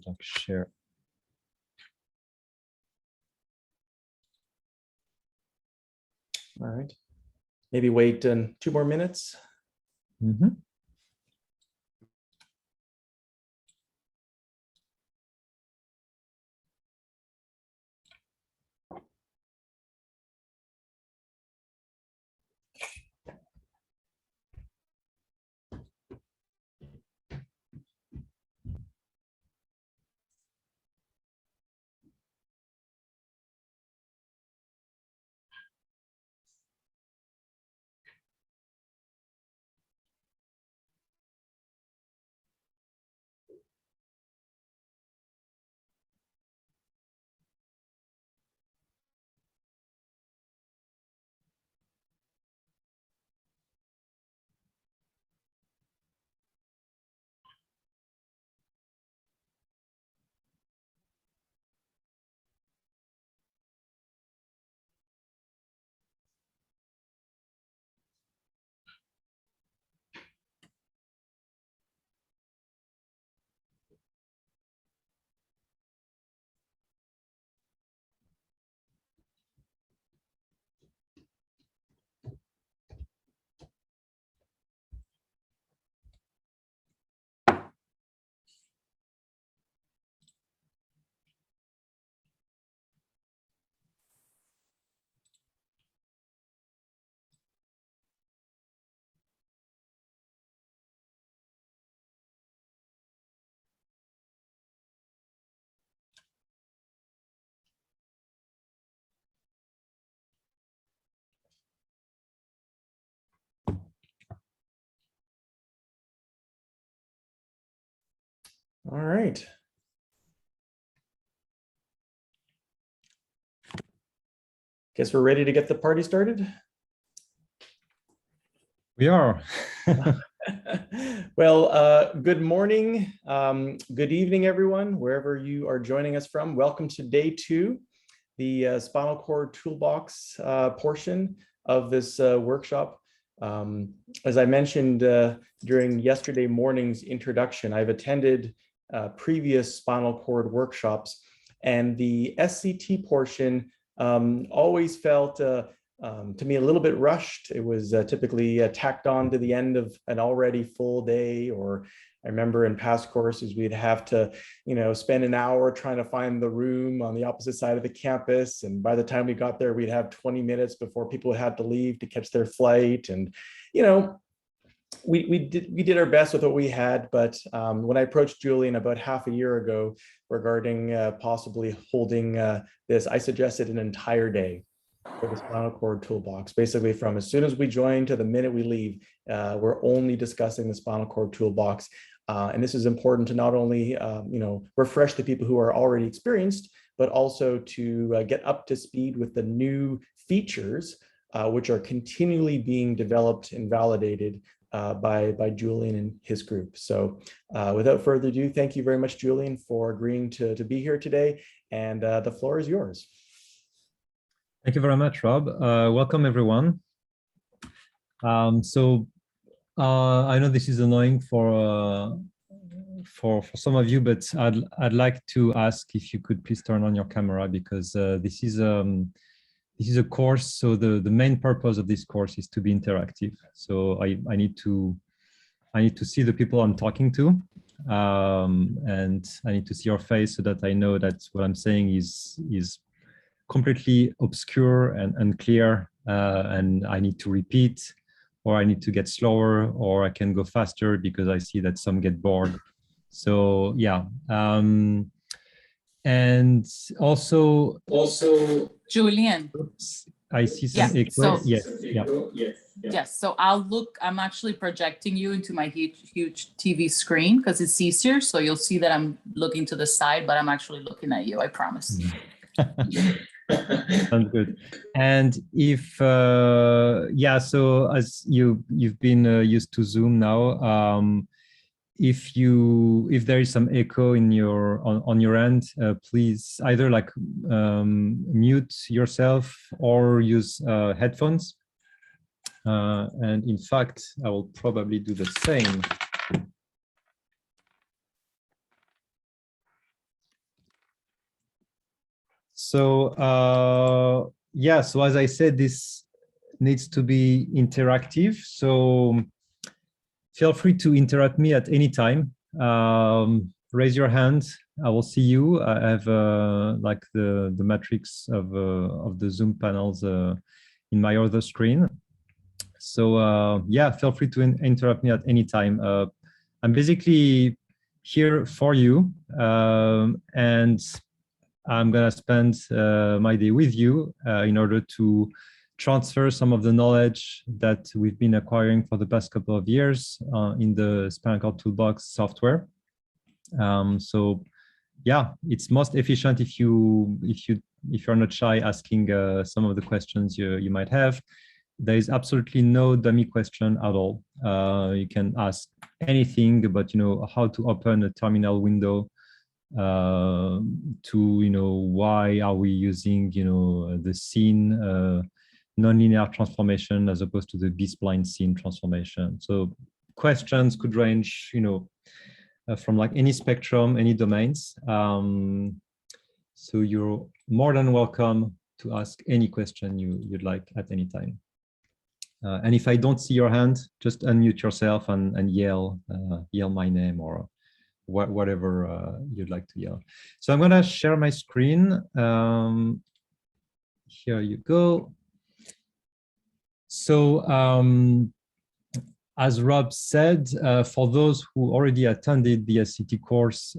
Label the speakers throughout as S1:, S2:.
S1: Donc, share.
S2: All right. Maybe wait 2 more minutes.
S1: Mm-hmm.
S2: All right. Guess we're ready to get the party started.
S1: We are.
S2: Well, good morning, good evening, everyone, wherever you are joining us from. Welcome to day 2, the spinal cord toolbox portion of this workshop. As I mentioned during yesterday morning's introduction, I've attended previous spinal cord workshops, and the SCT portion always felt to me a little bit rushed. It was typically tacked on to the end of an already full day, or I remember in past courses we'd have to, spend an hour trying to find the room on the opposite side of the campus, and by the time we got there we'd have 20 minutes before people had to leave to catch their flight. And we did our best with what we had, but when I approached Julian about half a year ago regarding possibly holding this, I suggested an entire day for the spinal cord toolbox. Basically, from as soon as we join to the minute we leave, we're only discussing the spinal cord toolbox. And this is important to not only refresh the people who are already experienced, but also to get up to speed with the new features, which are continually being developed and validated by Julian and his group. So without further ado, thank you very much, Julian, for agreeing to be here today. And the floor is yours.
S1: Thank you very much, Rob. Welcome, everyone. So I know this is annoying for some of you, but I'd like to ask if you could please turn on your camera, because this is a course. So the main purpose of this course is to be interactive. So I need to see the people I'm talking to, and I need to see your face so that I know that what I'm saying is completely obscure and unclear, and I need to repeat, or I need to get slower, or I can go faster because I see that some get bored. So yeah, and also
S3: Julian.
S1: Oops, I see some echo.
S3: So,
S1: Yes.
S3: So I'm actually projecting you into my huge TV screen because it's easier. So you'll see that I'm looking to the side, but I'm actually looking at you, I promise.
S1: Sounds good. And if so as you've been used to Zoom now, if there is some echo in on your end, please either mute yourself or use headphones. And in fact, I will probably do the same. So yeah, so as I said, this needs to be interactive. So feel free to interrupt me at any time. Raise your hand. I will see you. I have like the matrix of the Zoom panels in my other screen. So yeah, feel free to interrupt me at any time. I'm basically here for you, and I'm gonna spend my day with you in order to transfer some of the knowledge that we've been acquiring for the past couple of years in the Spinal Toolbox software. So yeah, it's most efficient if you're not shy asking some of the questions you might have. There is absolutely no dummy question at all. You can ask anything about how to open a terminal window, to why are we using the scene nonlinear transformation as opposed to the B-spline scene transformation. So questions could range from like any spectrum, any domains. So you're more than welcome to ask any question you'd like at any time. And if I don't see your hand, just unmute yourself and yell my name or whatever you'd like to yell. So I'm gonna share my screen. Here you go. So as Rob said, for those who already attended the SCT course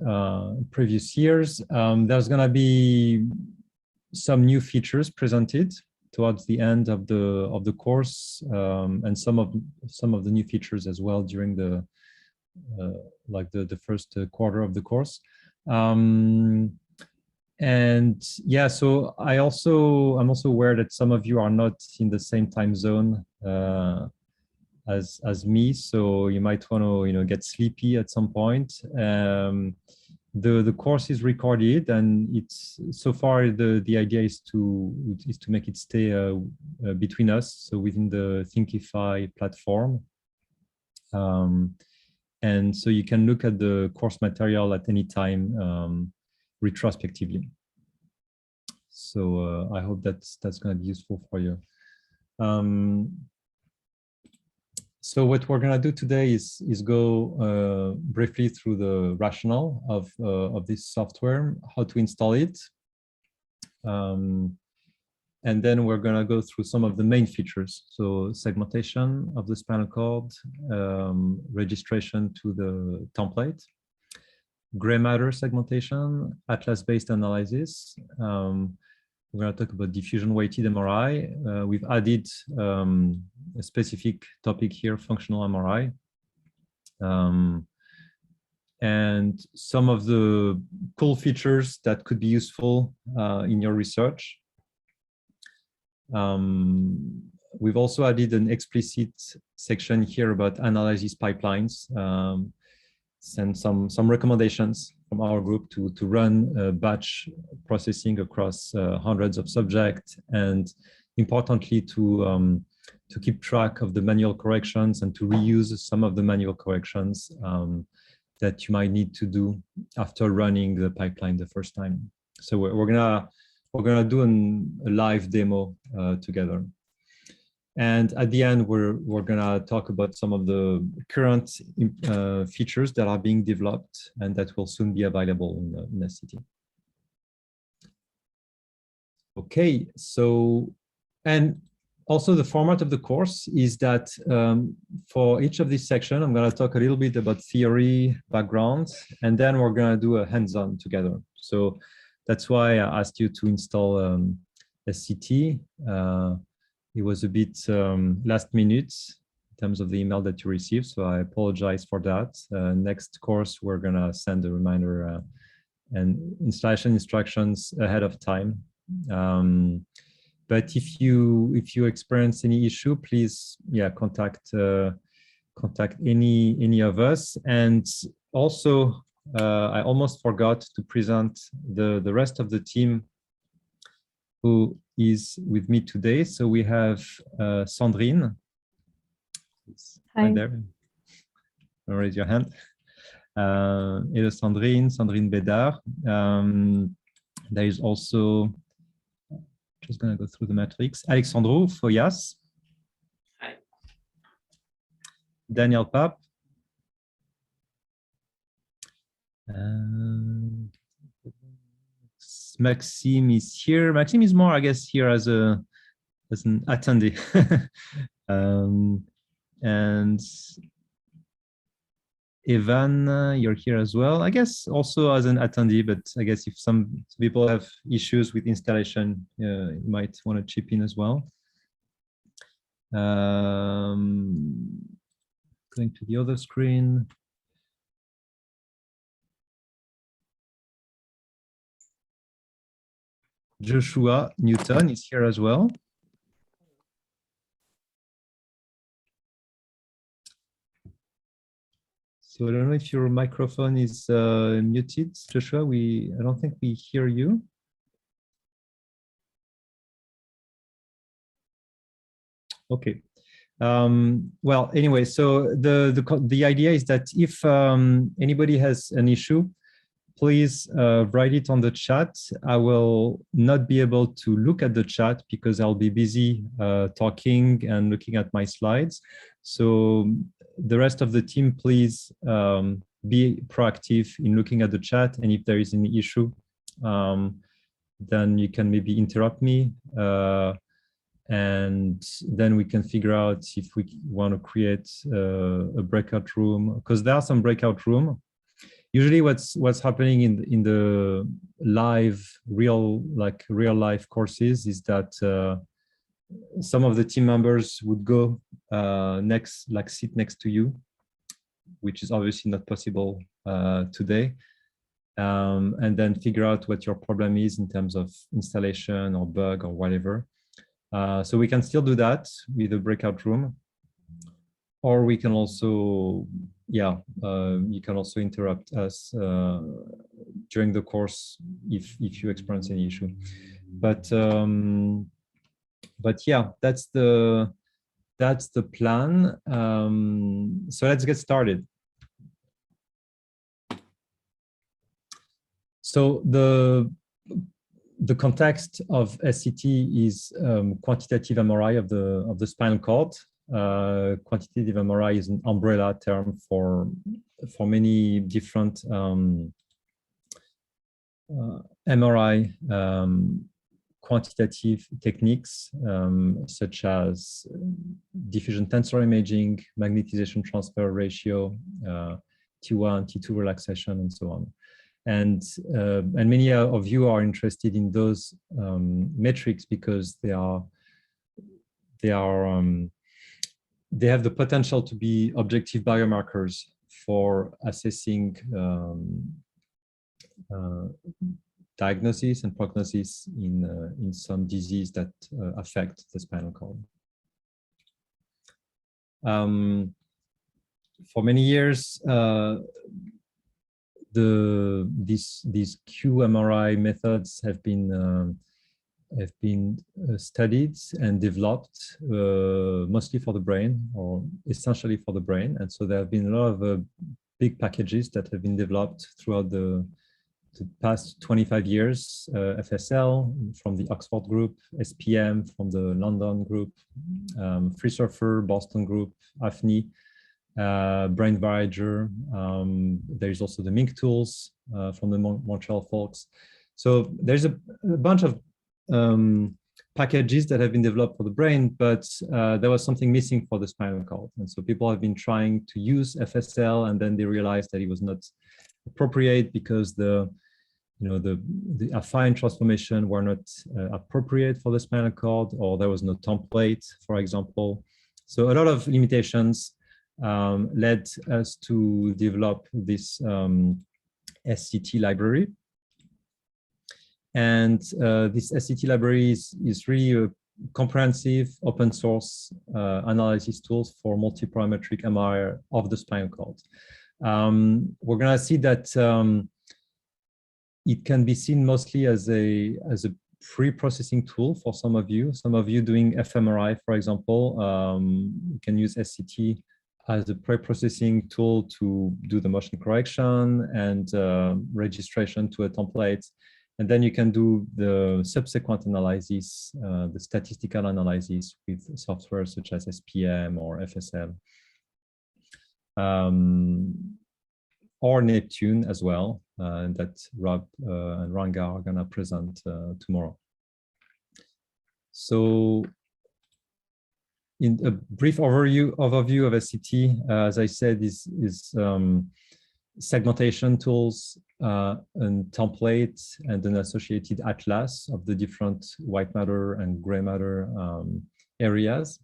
S1: previous years, there's gonna be some new features presented towards the end of the course, and some of the new features as well during the first quarter of the course. And yeah, so I'm also aware that some of you are not in the same time zone as me, so you might want to get sleepy at some point. The course is recorded, and it's so far the idea is to make it stay between us, so within the Thinkify platform. And so you can look at the course material at any time retrospectively. So I hope that's going to be useful for you. So what we're going to do today is go briefly through the rationale of this software, how to install it. And then we're going to go through some of the main features. So segmentation of the spinal cord, registration to the template, gray matter segmentation, atlas-based analysis. We're going to talk about diffusion weighted MRI. We've added a specific topic here, functional MRI. And some of the cool features that could be useful in your research. We've also added an explicit section here about analysis pipelines, and some recommendations from our group to run batch processing across hundreds of subjects, and importantly to keep track of the manual corrections and to reuse some of the manual corrections that you might need to do after running the pipeline the first time. So we're gonna do a live demo together. And at the end, we're gonna talk about some of the current features that are being developed and that will soon be available in SCT. Okay, so, and also the format of the course is that for each of this section, I'm gonna talk a little bit about theory, background, and then we're gonna do a hands-on together. So that's why I asked you to install SCT. It was a bit last minute in terms of the email that you received, so I apologize for that. Next course, we're gonna send a reminder and installation instructions ahead of time. But if you experience any issue, please contact any of us. And also, I almost forgot to present the rest of the team who is with me today. So we have Sandrine.
S4: Hi.
S1: Right there. Raise your hand. Hello, Sandrine Bédard. There is also Just going to go through the matrix. Alexandru Foyas.
S5: Hi.
S1: Daniel Pape. Maxime is here. Maxime is more, I guess, here as an attendee. And Evan, you're here as well. I guess also as an attendee, but I guess if some people have issues with installation, you might want to chip in as well. Going to the other screen. Joshua Newton is here as well. So I don't know if your microphone is muted, Joshua. I don't think we hear you. Okay. Well, anyway, so the idea is that if anybody has an issue, please write it on the chat. I will not be able to look at the chat because I'll be busy talking and looking at my slides. So the rest of the team, please be proactive in looking at the chat. And if there is any issue, then you can maybe interrupt me. And then we can figure out if we want to create a breakout room, because there are some breakout rooms. Usually what's happening in the live real life courses is that some of the team members would go sit next to you, which is obviously not possible today, and then figure out what your problem is in terms of installation or bug or whatever. So we can still do that with a breakout room, or we can also, you can also interrupt us during the course if you experience any issue. But yeah, that's the plan. So let's get started. So the context of SCT is quantitative MRI of the spinal cord. Quantitative MRI is an umbrella term for many different MRI quantitative techniques, such as diffusion tensor imaging, magnetization transfer ratio, T1, T2 relaxation, and so on. And many of you are interested in those metrics because they have the potential to be objective biomarkers for assessing diagnosis and prognosis in some disease that affect the spinal cord. For many years, these qMRI methods have been studied and developed mostly for the brain, or essentially for the brain. And so there have been a lot of big packages that have been developed throughout the past 25 years. FSL from the Oxford group, SPM from the London group, FreeSurfer, Boston group, AFNI, Brain Voyager. There is also the Mink tools from the Montreal folks. So there's a bunch of packages that have been developed for the brain, but there was something missing for the spinal cord. And so people have been trying to use FSL, and then they realized that it was not appropriate because the affine transformation were not appropriate for the spinal cord, or there was no template, for example. So a lot of limitations led us to develop this SCT library. And this SCT library is really a comprehensive open source analysis tools for multiparametric MRI of the spinal cord. We're going to see that it can be seen mostly as a pre-processing tool for some of you. Some of you doing fMRI, for example, you can use SCT as a pre-processing tool to do the motion correction and registration to a template. And then you can do the subsequent analysis, the statistical analysis with software such as SPM or FSL. Or Neptune as well, that Rob and Ranga are gonna present tomorrow. So in a brief overview of SCT, as I said, is segmentation tools and templates and an associated atlas of the different white matter and gray matter areas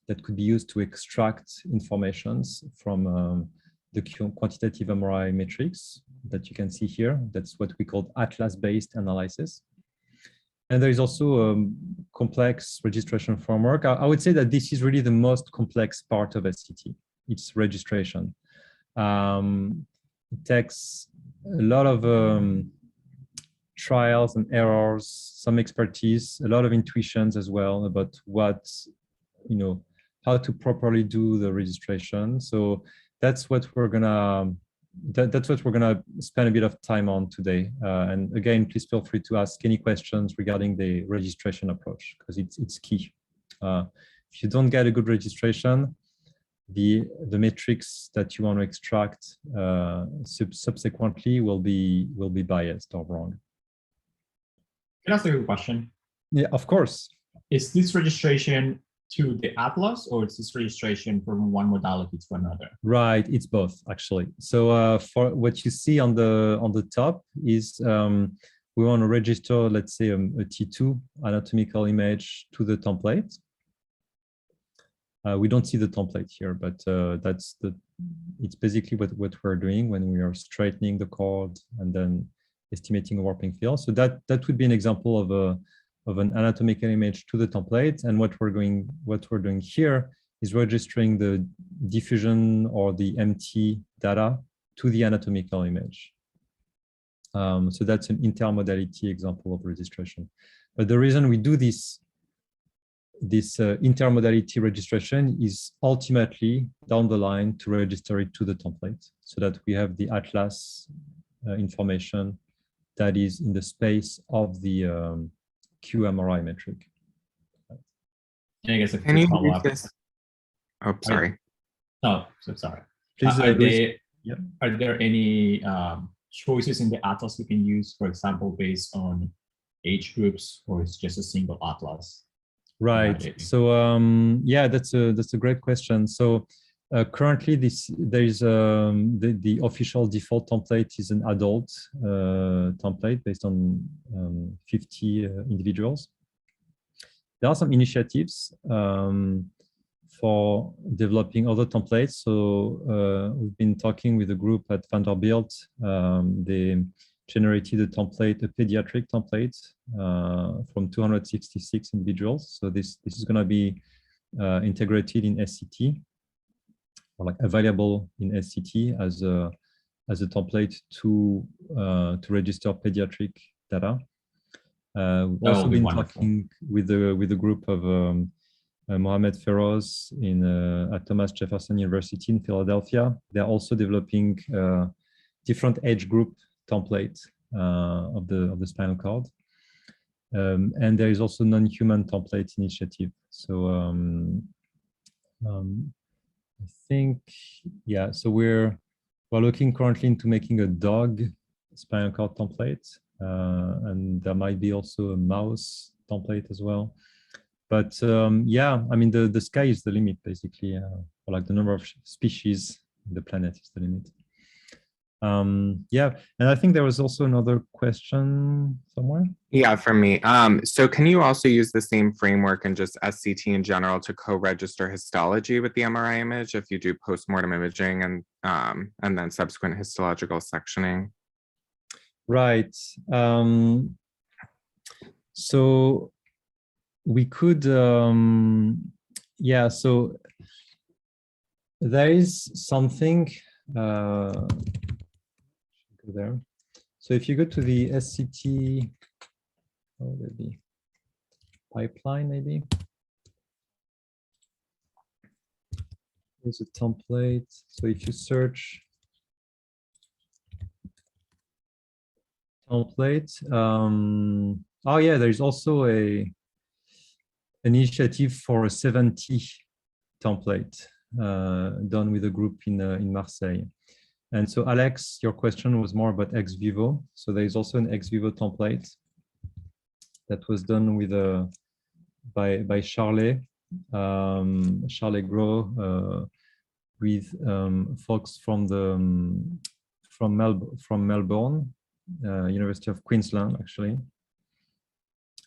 S1: that could be used to extract informations from the quantitative MRI matrix that you can see here. That's what we call atlas-based analysis. And there is also a complex registration framework. I would say that this is really the most complex part of SCT. It's registration. It takes a lot of trials and errors, some expertise, a lot of intuitions as well about what, how to properly do the registration. So that's what we're gonna spend a bit of time on today. And again, please feel free to ask any questions regarding the registration approach, because it's key. If you don't get a good registration, the metrics that you want to extract subsequently will be biased or wrong.
S5: Can I ask you a question?
S1: Yeah, of course.
S5: Is this registration to the atlas, or is this registration from one modality to another?
S1: Right, it's both actually. So for what you see on the top is we want to register, let's say, a T2 anatomical image to the template. We don't see the template here, but it's basically what we're doing when we are straightening the cord and then estimating a warping field. So that would be an example of an anatomical image to the template. And what we're doing here is registering the diffusion or the MT data to the anatomical image. So that's an intermodality example of registration. But the reason we do this intermodality registration is ultimately down the line to register it to the template so that we have the atlas information that is in the space of the QMRI metric.
S5: And I guess
S6: Can you use this? Oh, sorry.
S5: No, so sorry.
S1: Please,
S5: are there any choices in the atlas we can use, for example, based on age groups, or it's just a single atlas?
S1: Right. So yeah, that's a great question. So currently, the official default template is an adult template based on 50 individuals. There are some initiatives for developing other templates. So we've been talking with a group at Vanderbilt. They generated a template, a pediatric template from 266 individuals. So this is going to be integrated in SCT, or like available in SCT as a template to register pediatric data. We've also been talking with a group of Mohamed Feroz at Thomas Jefferson University in Philadelphia. They're also developing different age group template of the spinal cord. And there is also non-human template initiative. So I think, yeah, so we're looking currently into making a dog spinal cord template, and there might be also a mouse template as well. But yeah, I mean, the sky is the limit, basically, or like the number of species on the planet is the limit. Yeah, and I think there was also another question somewhere.
S6: Yeah, from me. So can you also use the same framework and just SCT in general to co-register histology with the MRI image if you do postmortem imaging and then subsequent histological sectioning?
S1: Right. So we could, yeah, so there is something there. So if you go to the SCT, oh, maybe pipeline, maybe there's a template. So if you search template. Oh yeah, there's also an initiative for a 70 template done with a group in Marseille. And so Alex, your question was more about ex vivo. So there is also an ex vivo template that was done with by Charlet Gros with folks from Melbourne, University of Queensland, actually.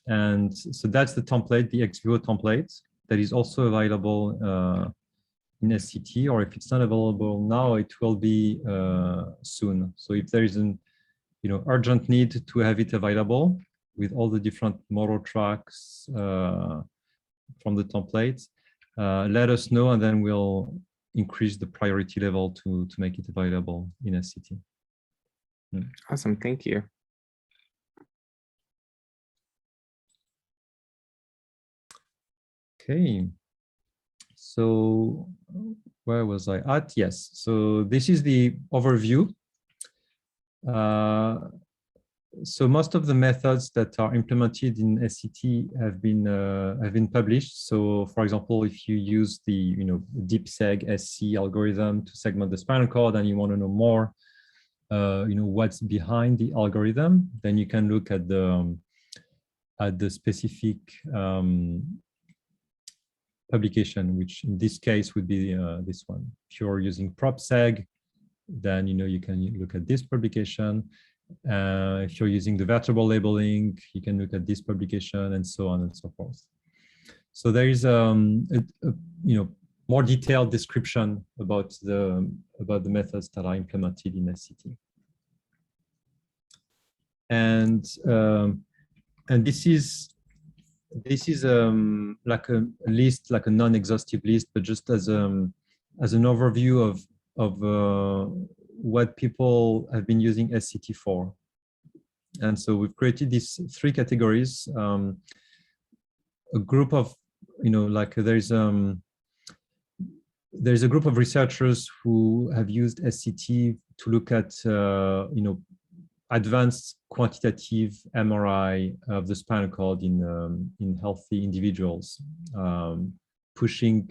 S1: And so that's the template, the ex vivo template, that is also available in SCT, or if it's not available now, it will be soon. So if there is an urgent need to have it available with all the different motor tracks from the template, let us know, and then we'll increase the priority level to make it available in SCT.
S6: Awesome, thank you.
S1: Okay, so where was I at? Yes, so this is the overview. So most of the methods that are implemented in SCT have been published. So for example, if you use the DeepSeg SC algorithm to segment the spinal cord and you want to know more, what's behind the algorithm, then you can look at the specific publication, which in this case would be this one. If you're using PropSeg, then you can look at this publication. If you're using the vertebral labeling, you can look at this publication, and so on and so forth. So there is more detailed description about the methods that are implemented in SCT. And this is like a list, like a non-exhaustive list, but just as an overview of what people have been using SCT for. And so we've created these three categories. A group of, there's a group of researchers who have used SCT to look at, advanced quantitative MRI of the spinal cord in healthy individuals, pushing,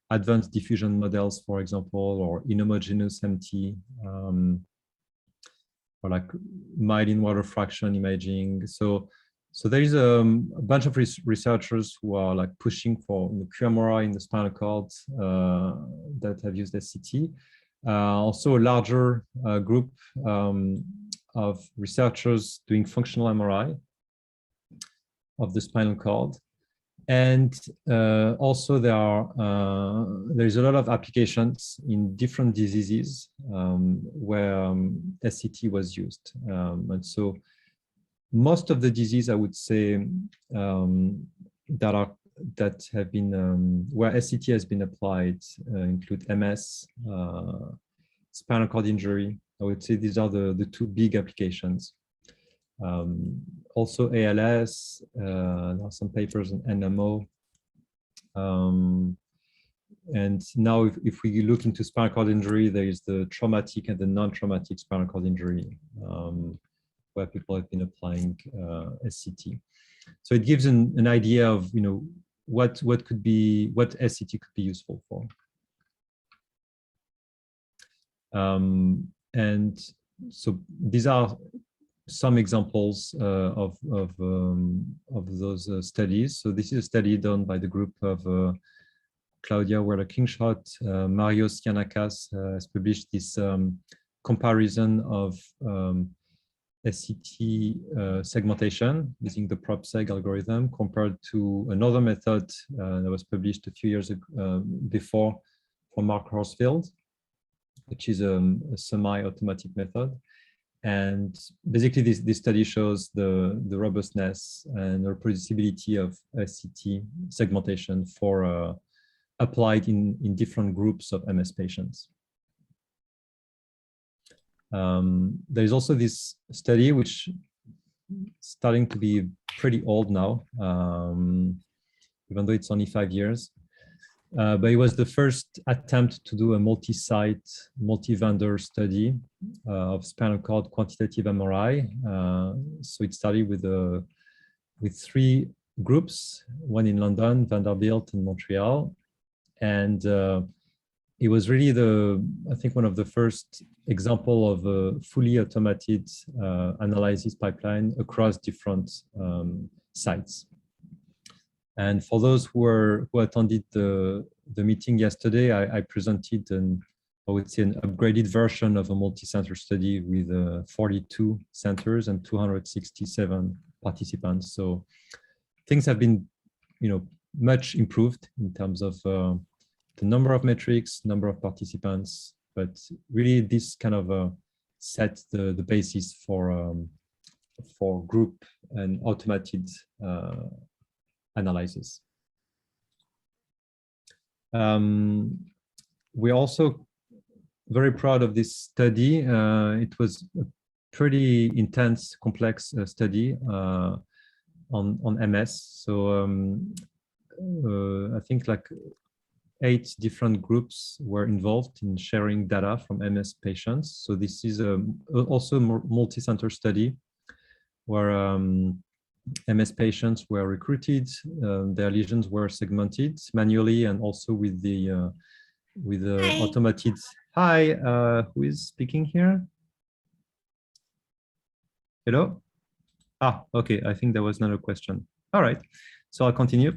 S1: advanced diffusion models, for example, or inhomogeneous MT, or like myelin water fraction imaging. So there is a bunch of researchers who are like pushing for QMRI in the spinal cord that have used SCT. Also a larger group of researchers doing functional MRI of the spinal cord. And also there's a lot of applications in different diseases where SCT was used. And so most of the diseases, I would say, that have been where SCT has been applied include MS, spinal cord injury. I would say these are the two big applications. Also ALS, there are some papers on NMO. And now if we look into spinal cord injury, there is the traumatic and the non-traumatic spinal cord injury, where people have been applying SCT. So it gives an idea of what SCT could be useful for. And so these are some examples of those studies. So this is a study done by the group of Claudia Werler-Kingschott. Mario Skianakas has published this comparison of SCT segmentation using the PropSeg algorithm compared to another method that was published a few years before from Mark Horsfield, which is a semi-automatic method. And basically this study shows the robustness and reproducibility of SCT segmentation for applied in different groups of MS patients. There's also this study which is starting to be pretty old now, even though it's only 5 years. But it was the first attempt to do a multi-site, multi-vendor study of spinal cord quantitative MRI. So it started with 3 groups, one in London, Vanderbilt, and Montreal. And it was really I think one of the first example of a fully automated analysis pipeline across different sites. And for those who attended the meeting yesterday, I presented I would say an upgraded version of a multi-center study with 42 centers and 267 participants. So things have been, much improved in terms of the number of metrics, number of participants, but really this kind of set the basis for group and automated analysis. We're also very proud of this study. It was a pretty intense, complex study on MS. So I think like 8 different groups were involved in sharing data from MS patients. So this is also a multi-center study where MS patients were recruited, their lesions were segmented manually and also with the automated. Hi, who is speaking here? Hello? Ah, okay, I think there was another question. All right, so I'll continue.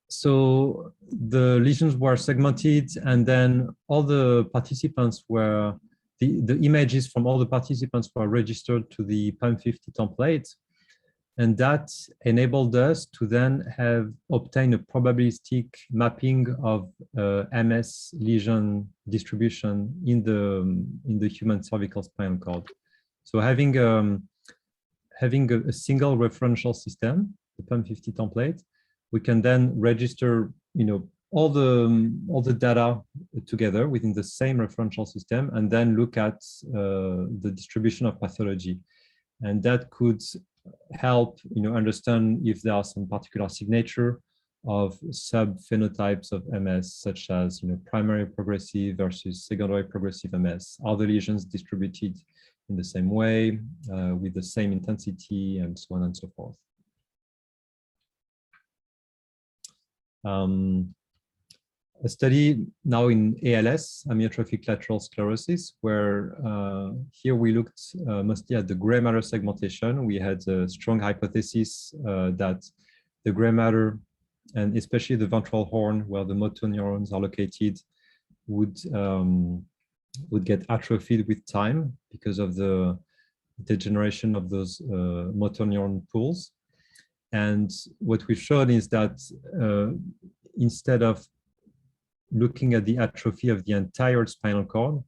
S1: So the lesions were segmented and then all the participants were, the images from all the participants were registered to the PAM50 template. And that enabled us to then obtain a probabilistic mapping of MS lesion distribution in the human cervical spinal cord. So having a single referential system, the PAM50 template, we can then register, all the data together within the same referential system, and then look at the distribution of pathology, and that could help, understand if there are some particular signature of sub-phenotypes of MS, such as, primary progressive versus secondary progressive MS. Are the lesions distributed in the same way, with the same intensity, and so on and so forth. A study now in ALS, amyotrophic lateral sclerosis, where here we looked mostly at the gray matter segmentation. We had a strong hypothesis that the gray matter, and especially the ventral horn where the motor neurons are located, would get atrophied with time because of the degeneration of those motor neuron pools. And what we showed is that instead of looking at the atrophy of the entire spinal cord,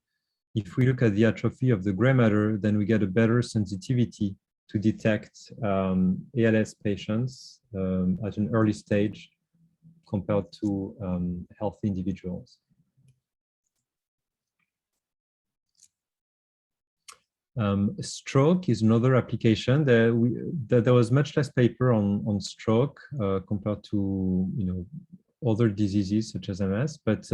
S1: if we look at the atrophy of the gray matter, then we get a better sensitivity to detect ALS patients at an early stage compared to healthy individuals. Stroke is another application. There was much less paper on stroke compared to other diseases such as MS, but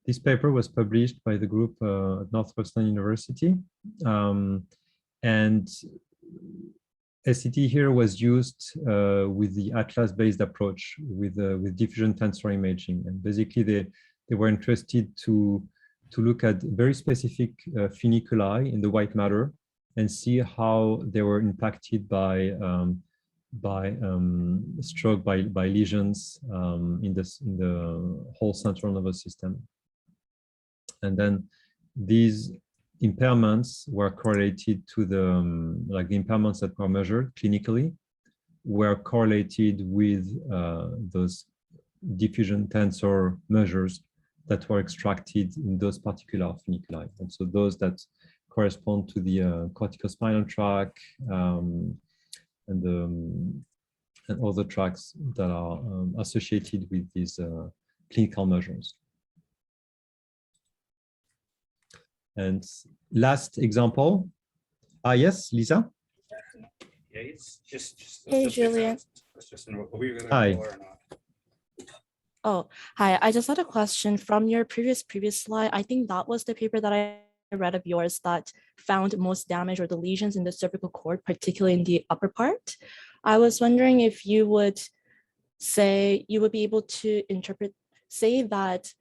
S1: this paper was published by the group at Northwestern University, and SCT here was used with the atlas-based approach with diffusion tensor imaging, and basically they were interested to look at very specific funiculi in the white matter and see how they were impacted by stroke, by lesions in the whole central nervous system. And then these impairments were correlated to the impairments that were measured clinically were correlated with those diffusion tensor measures that were extracted in those particular funiculi. And so those that correspond to the corticospinal tract and other tracts that are associated with these clinical measures. And last example. Yes, Lisa?
S7: Yeah, it's just
S4: Hey, Julian.
S7: It's just, are we gonna
S1: Hi.
S7: go or not?
S4: Oh, hi. I just had a question from your previous slide. I think that was the paper that I read of yours that found most damage or the lesions in the cervical cord, particularly in the upper part. I was wondering if you would say you would be able to say that,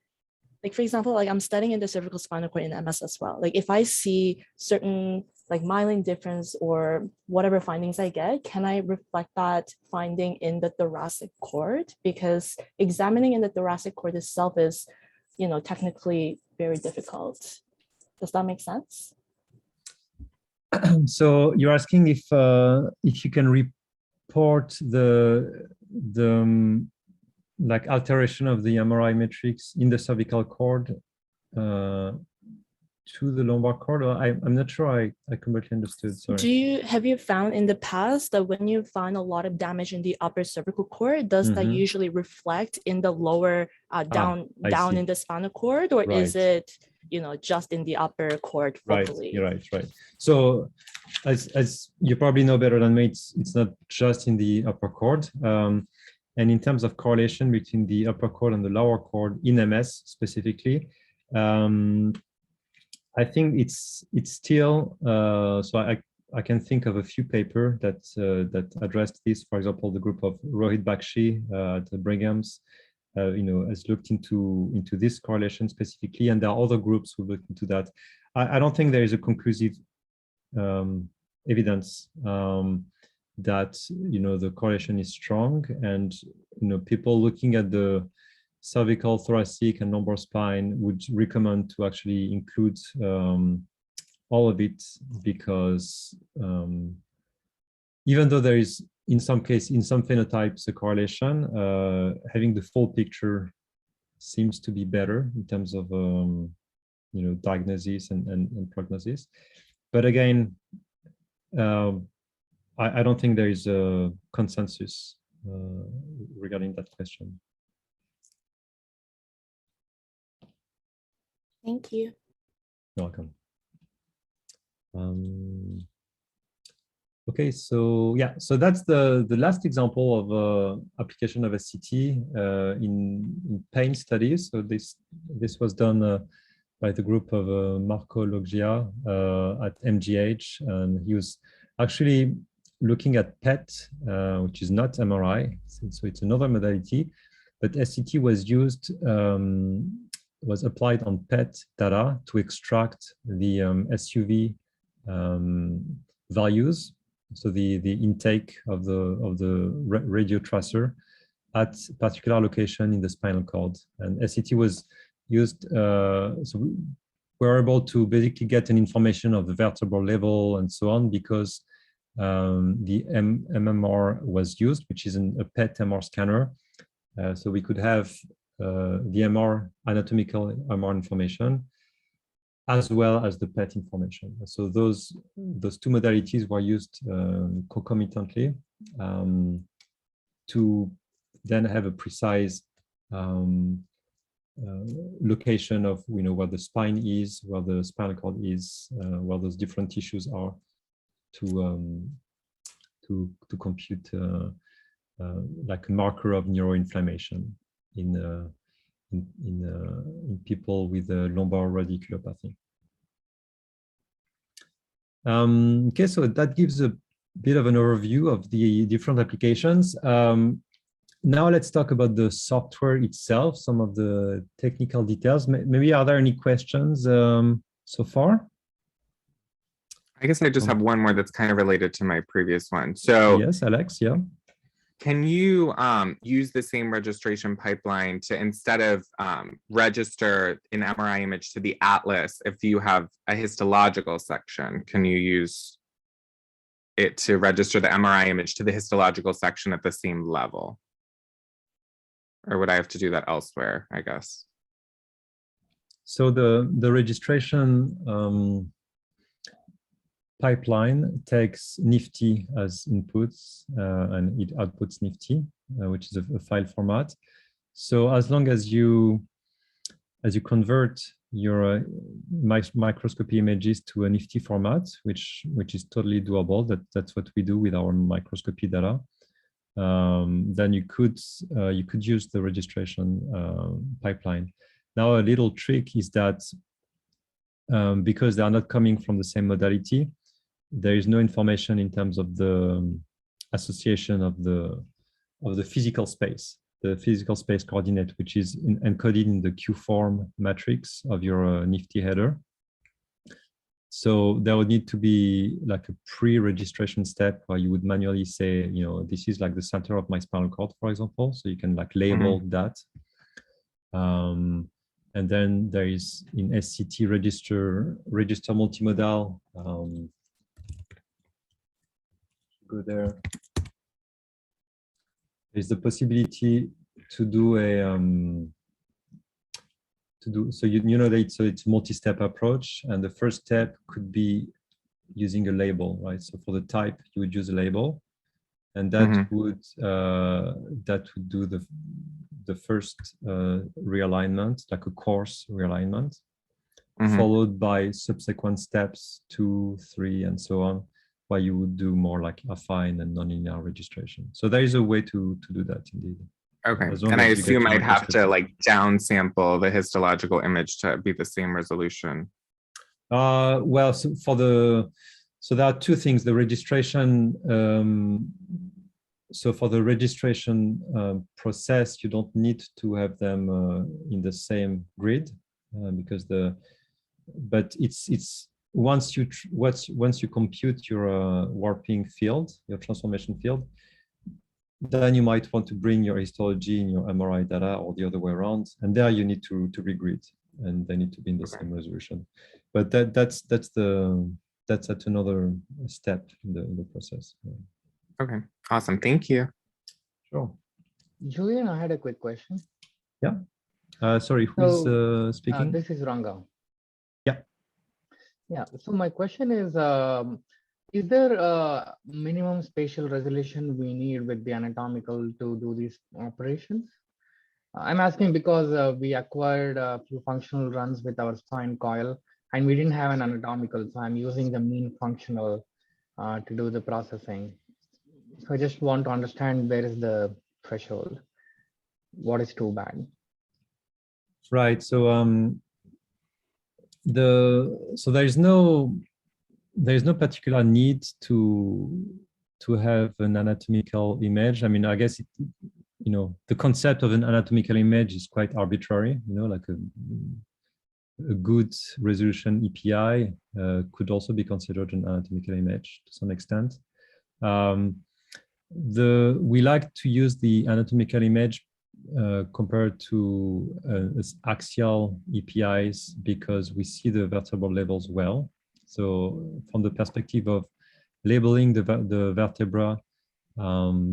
S4: like, for example, like I'm studying in the cervical spinal cord in MS as well. Like if I see certain like myelin difference or whatever findings I get, can I reflect that finding in the thoracic cord? Because examining in the thoracic cord itself is, technically very difficult. Does that make sense?
S1: So you're asking if you can report the like alteration of the MRI matrix in the cervical cord to the lumbar cord? Or I'm not sure I completely understood. Sorry.
S4: Have you found in the past that when you find a lot of damage in the upper cervical cord, does that usually reflect in the lower down in the spinal cord, or is it just in the upper cord focally?
S1: Right. So as you probably know better than me, it's not just in the upper cord. And in terms of correlation between the upper cord and the lower cord in MS specifically, I think it's still so I can think of a few papers that addressed this. For example, the group of Rohit Bakshi at Brigham's has looked into this correlation specifically, and there are other groups who looked into that. I don't think there is a conclusive evidence that the correlation is strong, and people looking at the cervical, thoracic, and lumbar spine would recommend to actually include all of it, because even though there is in some phenotypes a correlation, having the full picture seems to be better in terms of diagnosis and prognosis. But again, I don't think there is a consensus regarding that question.
S4: Thank you.
S1: You're welcome. Okay, so yeah, so that's the last example of application of SCT in pain studies. So this was done by the group of Marco Loggia at MGH, and he was actually looking at PET, which is not MRI, so it's another modality, but SCT was used. Was applied on PET data to extract the SUV values, so the intake of the radio tracer at particular location in the spinal cord. And SCT was used, so we were able to basically get an information of the vertebral level and so on, because the MMR was used, which is a PET MR scanner. So we could have the MR, anatomical MR information, as well as the PET information. So those two modalities were used concomitantly to then have a precise location of where the spine is, where the spinal cord is, where those different tissues are, to compute like a marker of neuroinflammation in people with lumbar radiculopathy. Okay, so that gives a bit of an overview of the different applications. Now let's talk about the software itself, some of the technical details. Maybe are there any questions so far?
S6: I guess I just have one more that's kind of related to my previous one. So
S1: yes, Alex, yeah.
S6: Can you use the same registration pipeline to, instead of register an MRI image to the atlas, if you have a histological section, can you use it to register the MRI image to the histological section at the same level? Or would I have to do that elsewhere, I guess?
S1: So the registration pipeline takes NIfTY as inputs and it outputs NIfTY, which is a file format. So as long as you convert your microscopy images to a NIfTY format, which is totally doable, that's what we do with our microscopy data. then you could use the registration pipeline. Now, a little trick is that because they are not coming from the same modality, there is no information in terms of the association of the physical space, the physical space coordinate, which is encoded in the Q-form matrix of your Nifty header. So there would need to be like a pre-registration step where you would manually say, you know, this is like the center of my spinal cord, for example. So you can like label that. And then there is in SCT register multimodal. Go there. There's the possibility to do a so you know that it's a multi-step approach, and the first step could be using a label, right? So for the type, you would use a label, and that would do the first realignment, like a coarse realignment, followed by subsequent steps 2, 3, and so on, where you would do more like affine and nonlinear registration. So there is a way to do that indeed.
S6: Okay, and I assume I'd have to like downsample the histological image to be the same resolution.
S1: Well, so there are two things. The registration. So for the registration process, you don't need to have them in the same grid because but it's once you compute your warping field, your transformation field, then you might want to bring your histology in your MRI data or the other way around, and there you need to regrid, and they need to be in the same resolution. But that's at another step in the process.
S6: Okay, awesome. Thank you.
S1: Sure.
S7: Julian, I had a quick question.
S1: Yeah. Sorry, who's speaking?
S7: This is Ranga.
S1: Yeah.
S7: Yeah. So my question is there a minimum spatial resolution we need with the anatomical to do these operations? I'm asking because we acquired a few functional runs with our spine coil, and we didn't have an anatomical, so I'm using the mean functional to do the processing. So I just want to understand where is the threshold, what is too bad.
S1: Right. So there's no particular need to have an anatomical image. I mean, I guess the concept of an anatomical image is quite arbitrary. Like a good resolution EPI could also be considered an anatomical image to some extent. We like to use the anatomical image compared to axial EPIs because we see the vertebral levels well. So from the perspective of labeling the vertebra,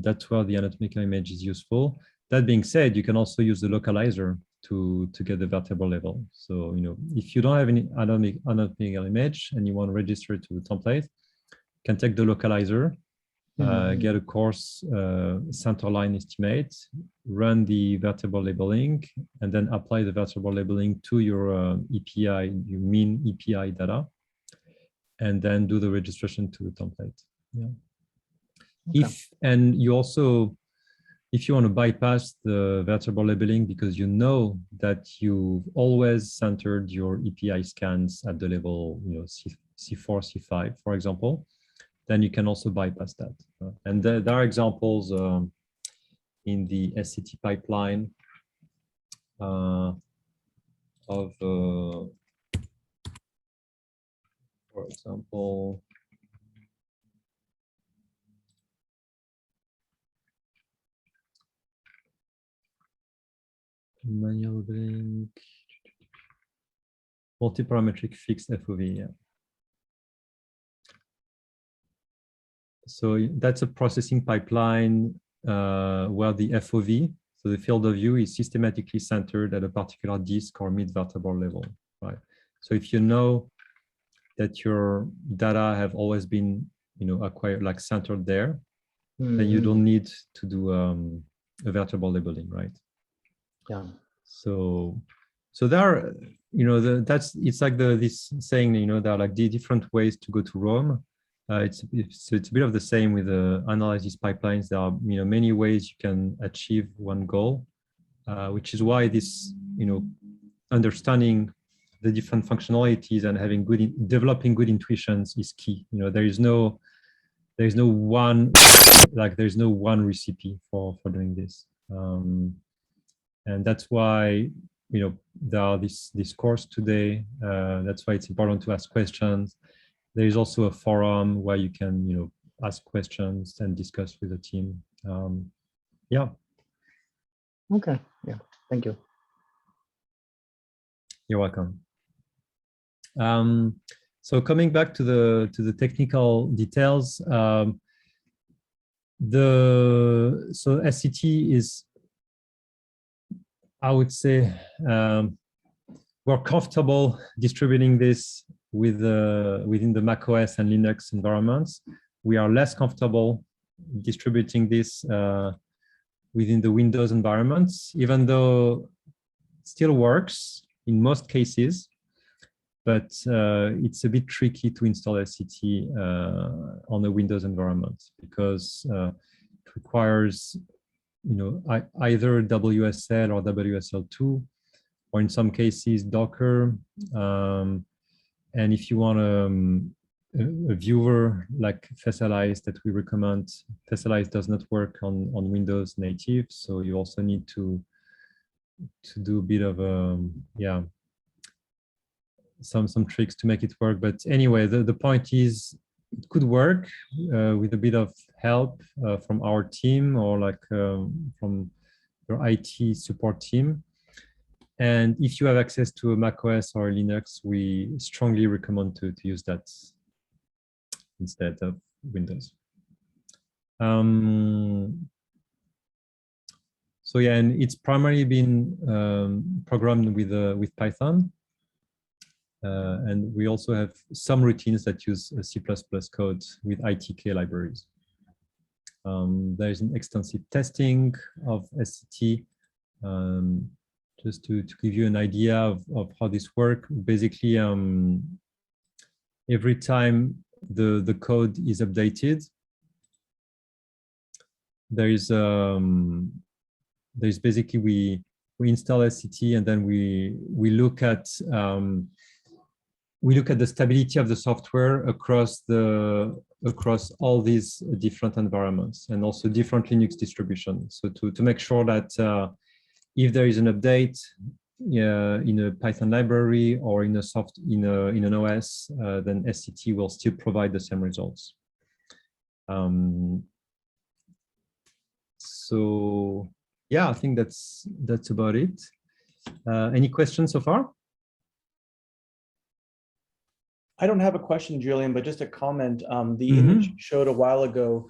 S1: that's where the anatomical image is useful. That being said, you can also use the localizer to get the vertebral level. So, if you don't have any anatomical image and you want to register it to the template, you can take the localizer, get a coarse center line estimate, run the vertebral labeling, and then apply the vertebral labeling to your EPI, your mean EPI data, and then do the registration to the template. Yeah. Okay. If you want to bypass the vertebral labeling because you know that you've always centered your EPI scans at the level, C4, C5, for example, then you can also bypass that. And there are examples in the SCT pipeline of, for example, manual labeling, multiparametric fixed FOV. Yeah. So that's a processing pipeline where the FOV, so the field of view, is systematically centered at a particular disc or mid-vertebral level, right? So if you know that your data have always been, acquired, like centered there, then you don't need to do a vertebral labeling, right?
S7: Yeah.
S1: So there are, it's like this saying, there are like the different ways to go to Rome. It's a bit of the same with the analysis pipelines. There are many ways you can achieve one goal, which is why this understanding the different functionalities and having developing good intuitions is key. There's no one recipe for doing this, and that's why there are this course today. That's why it's important to ask questions. There is also a forum where you can ask questions and discuss with the team. Yeah.
S7: Okay. Yeah. Thank you.
S1: You're welcome. So coming back to the technical details, so SCT is, I would say, we're comfortable distributing this within the macOS and Linux environments. We are less comfortable distributing this within the Windows environments, even though it still works in most cases. But it's a bit tricky to install SCT on a Windows environment because it requires, either WSL or WSL2, or in some cases Docker. And if you want a viewer like Facialize that we recommend, Facialize does not work on Windows native, so you also need to do a bit of some tricks to make it work. But anyway, the point is it could work with a bit of help from our team or from your IT support team. And if you have access to a macOS or a Linux, we strongly recommend to use that instead of Windows. So yeah, and it's primarily been programmed with Python. And we also have some routines that use C++ code with ITK libraries. There's an extensive testing of SCT. Just to give you an idea of how this works, basically, every time the code is updated, there's basically we install SCT and then we look at the stability of the software across all these different environments and also different Linux distributions. So to make sure that if there is an update in a Python library or in an OS, then SCT will still provide the same results. So yeah, I think that's about it. Any questions so far?
S2: I don't have a question, Julian, but just a comment. The image showed a while ago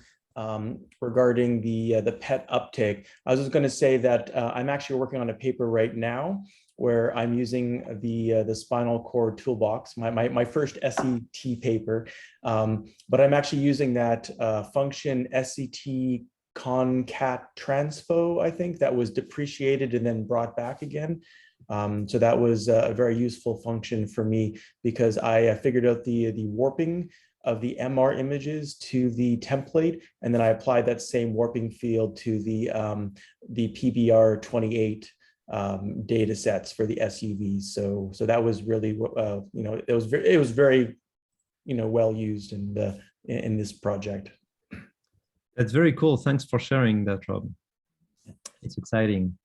S2: regarding the PET uptake. I was just going to say that I'm actually working on a paper right now where I'm using the Spinal Cord Toolbox, my first SCT paper, but I'm actually using that function SCT concat transfo, I think, that was depreciated and then brought back again. So that was a very useful function for me because I figured out the warping of the MR images to the template, and then I applied that same warping field to the PBR28 data sets for the SUVs. So that was really it was very well used in this project.
S1: That's very cool. Thanks for sharing that, Rob. It's exciting.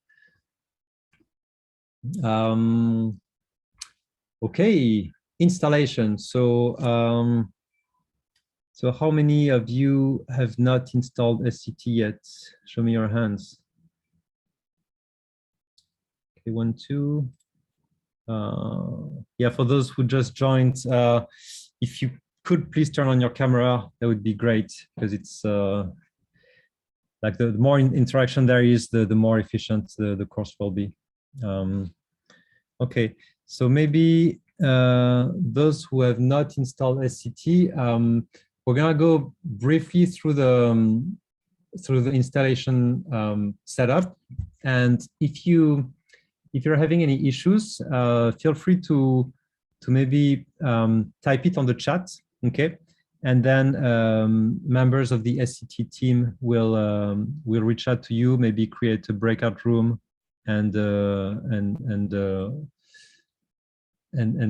S1: Okay, installation. So so how many of you have not installed SCT yet? Show me your hands. Okay, 1, 2. Yeah, for those who just joined, if you could please turn on your camera, that would be great, because it's like the more interaction there is, the more efficient the course will be. Okay, so maybe those who have not installed SCT, we're gonna go briefly through the installation setup, and if you're having any issues, feel free to maybe type it on the chat, okay? And then members of the SCT team will reach out to you, maybe create a breakout room, and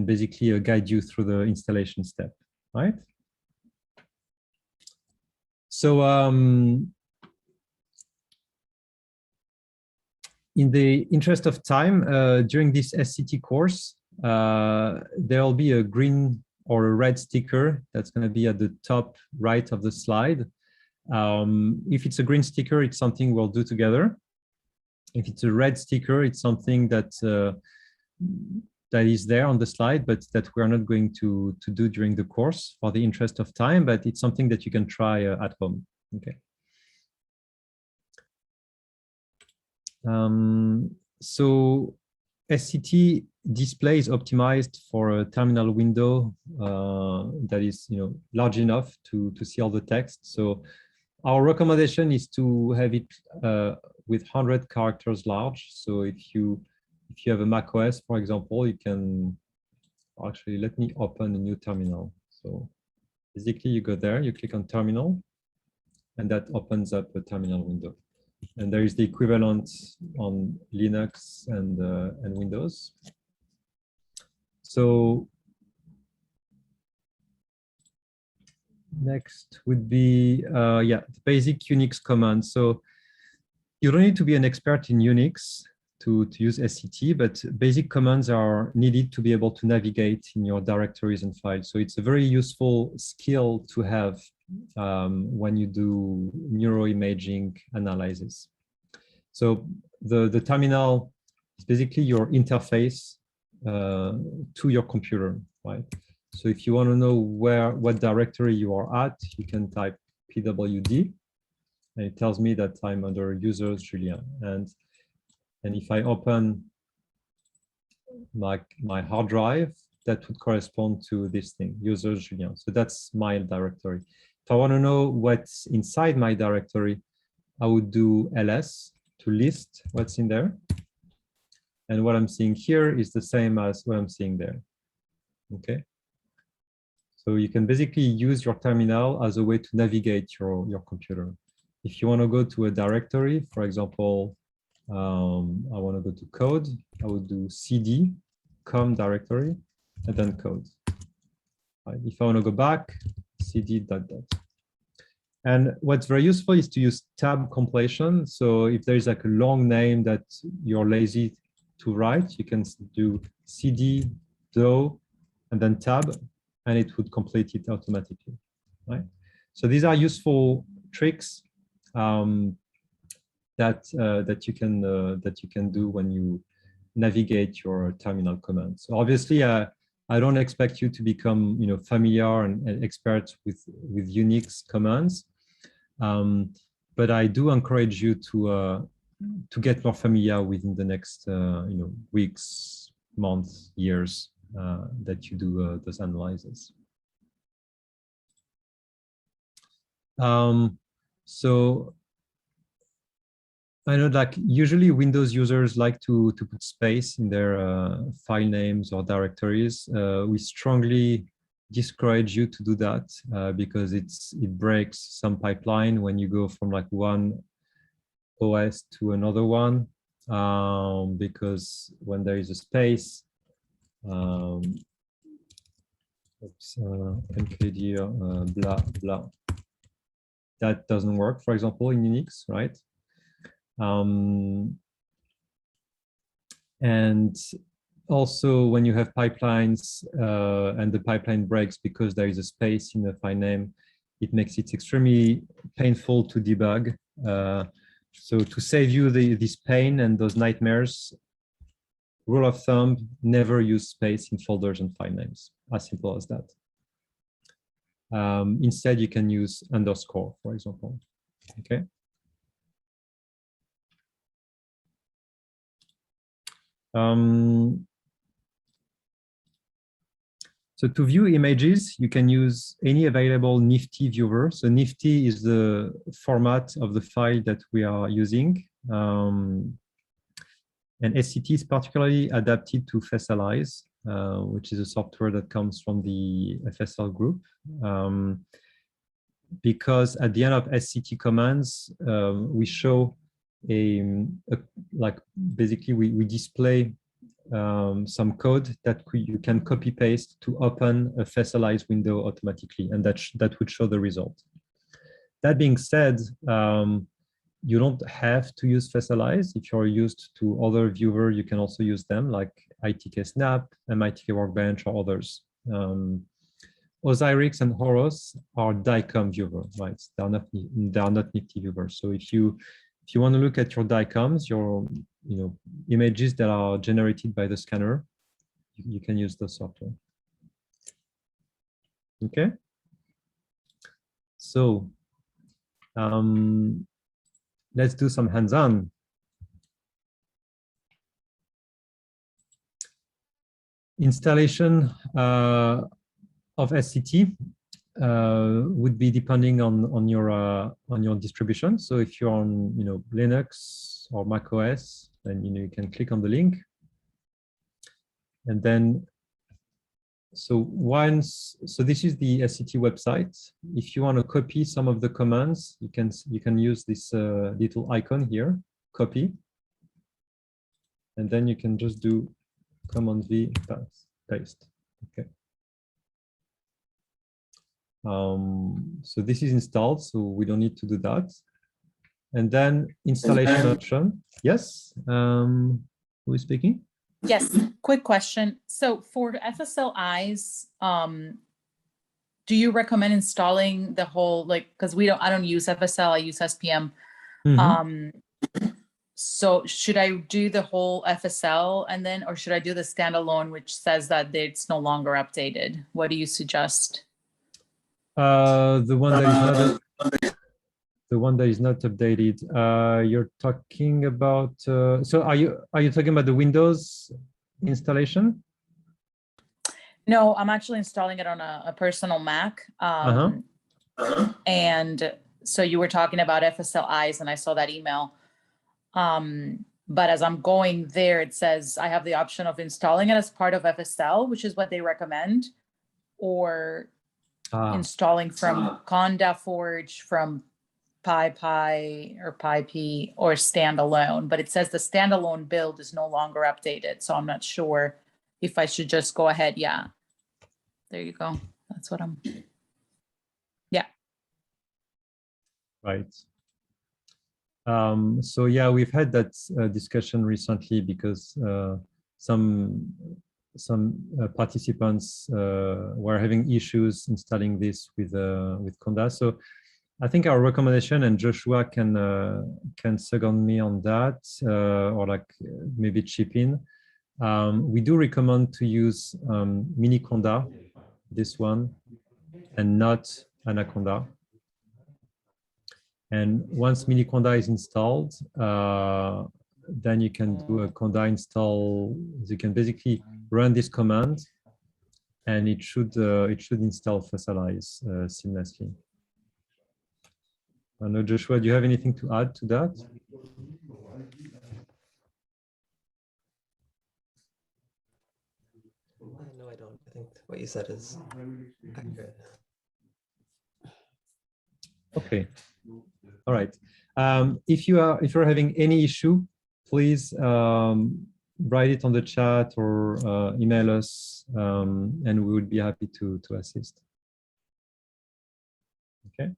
S1: basically guide you through the installation step, right? So in the interest of time, during this SCT course, there will be a green or a red sticker that's going to be at the top right of the slide. If it's a green sticker, it's something we'll do together. If it's a red sticker, it's something that that is there on the slide, but that we're not going to do during the course for the interest of time, but it's something that you can try at home. Okay. So SCT display is optimized for a terminal window that is, large enough to see all the text. So our recommendation is to have it with 100 characters large. So if you have a Mac OS, for example, you can actually, let me open a new terminal. So basically you go there, you click on terminal, and that opens up a terminal window. And there is the equivalent on Linux and Windows. So next would be, the basic Unix commands. So you don't need to be an expert in Unix to use SCT, but basic commands are needed to be able to navigate in your directories and files. So it's a very useful skill to have when you do neuroimaging analysis. So the terminal is basically your interface to your computer, right? So if you want to know what directory you are at, you can type pwd, and it tells me that I'm under users Julien. And if I open my hard drive, that would correspond to this thing, users Julien. So that's my directory. If I want to know what's inside my directory, I would do ls to list what's in there. And what I'm seeing here is the same as what I'm seeing there. Okay. So you can basically use your terminal as a way to navigate your computer. If you want to go to a directory, for example, I want to go to code, I would do cd com directory and then code. Right. If I want to go back, cd ... And what's very useful is to use tab completion. So if there's like a long name that you're lazy to write, you can do cd do and then tab, and it would complete it automatically, right? So these are useful tricks that you can do when you navigate your terminal commands. So obviously, I don't expect you to become familiar and expert with Unix commands, but I do encourage you to get more familiar within the next weeks, months, years that you do those analyses. So I know, like, usually Windows users like to put space in their file names or directories. We strongly discourage you to do that because it breaks some pipeline when you go from like one OS to another one, because when there is a space, mkdir blah blah, that doesn't work, for example, in Unix, right? And also when you have pipelines and the pipeline breaks because there is a space in the file name, it makes it extremely painful to debug. So to save you this pain and those nightmares, rule of thumb, never use space in folders and file names. As simple as that. Instead, you can use underscore, for example. Okay. So to view images, you can use any available Nifty viewer. So Nifty is the format of the file that we are using. And SCT is particularly adapted to Facialize, which is a software that comes from the FSL group. because at the end of SCT commands, we show like basically we display some code that you can copy paste to open a facialized window automatically, and that would show the result. That being said, you don't have to use facialize. If you're used to other viewer, you can also use them like ITK Snap, MITK Workbench, or others. Osirix and Horos are DICOM viewer, right? They are not Nifty viewers. So if you want to look at your DICOMs, your images that are generated by the scanner, you can use the software. Okay. So let's do some hands-on. Installation of SCT would be depending on your distribution. So if you're on Linux or Mac OS, then you can click on the link, and then so this is the SCT website. If you want to copy some of the commands, you can use this little icon here, copy, and then you can just do Command V, paste. Okay. So this is installed, so we don't need to do that. And then installation option. Yes. Who is speaking?
S3: Yes, quick question. So for FSL eyes, do you recommend installing the whole, because I don't use FSL, I use SPM. So should I do the whole FSL and then, or should I do the standalone, which says that it's no longer updated? What do you suggest?
S1: The one that is not updated. You're talking about. So are you talking about the Windows installation?
S3: No, I'm actually installing it on a personal Mac. And so you were talking about FSL eyes, and I saw that email. But as I'm going there, it says I have the option of installing it as part of FSL, which is what they recommend, or installing from Conda Forge, from PyPy or PyP, or standalone. But it says the standalone build is no longer updated, so I'm not sure if I should just go ahead. Yeah, there you go. That's what I'm. Yeah.
S1: Right. So yeah, we've had that discussion recently because some participants were having issues installing this with Conda. So I think our recommendation, and Joshua can second me on that, or maybe chip in. We do recommend to use Mini Conda, this one, and not Anaconda. And once Mini Conda is installed, then you can do a Conda install. You can basically run this command, and it should install Facialize seamlessly. I know, Joshua, do you have anything to add to that?
S8: No, I don't. I think what you said is accurate.
S1: Okay. All right. If you're having any issue, please write it on the chat or email us, and we would be happy to assist. Okay.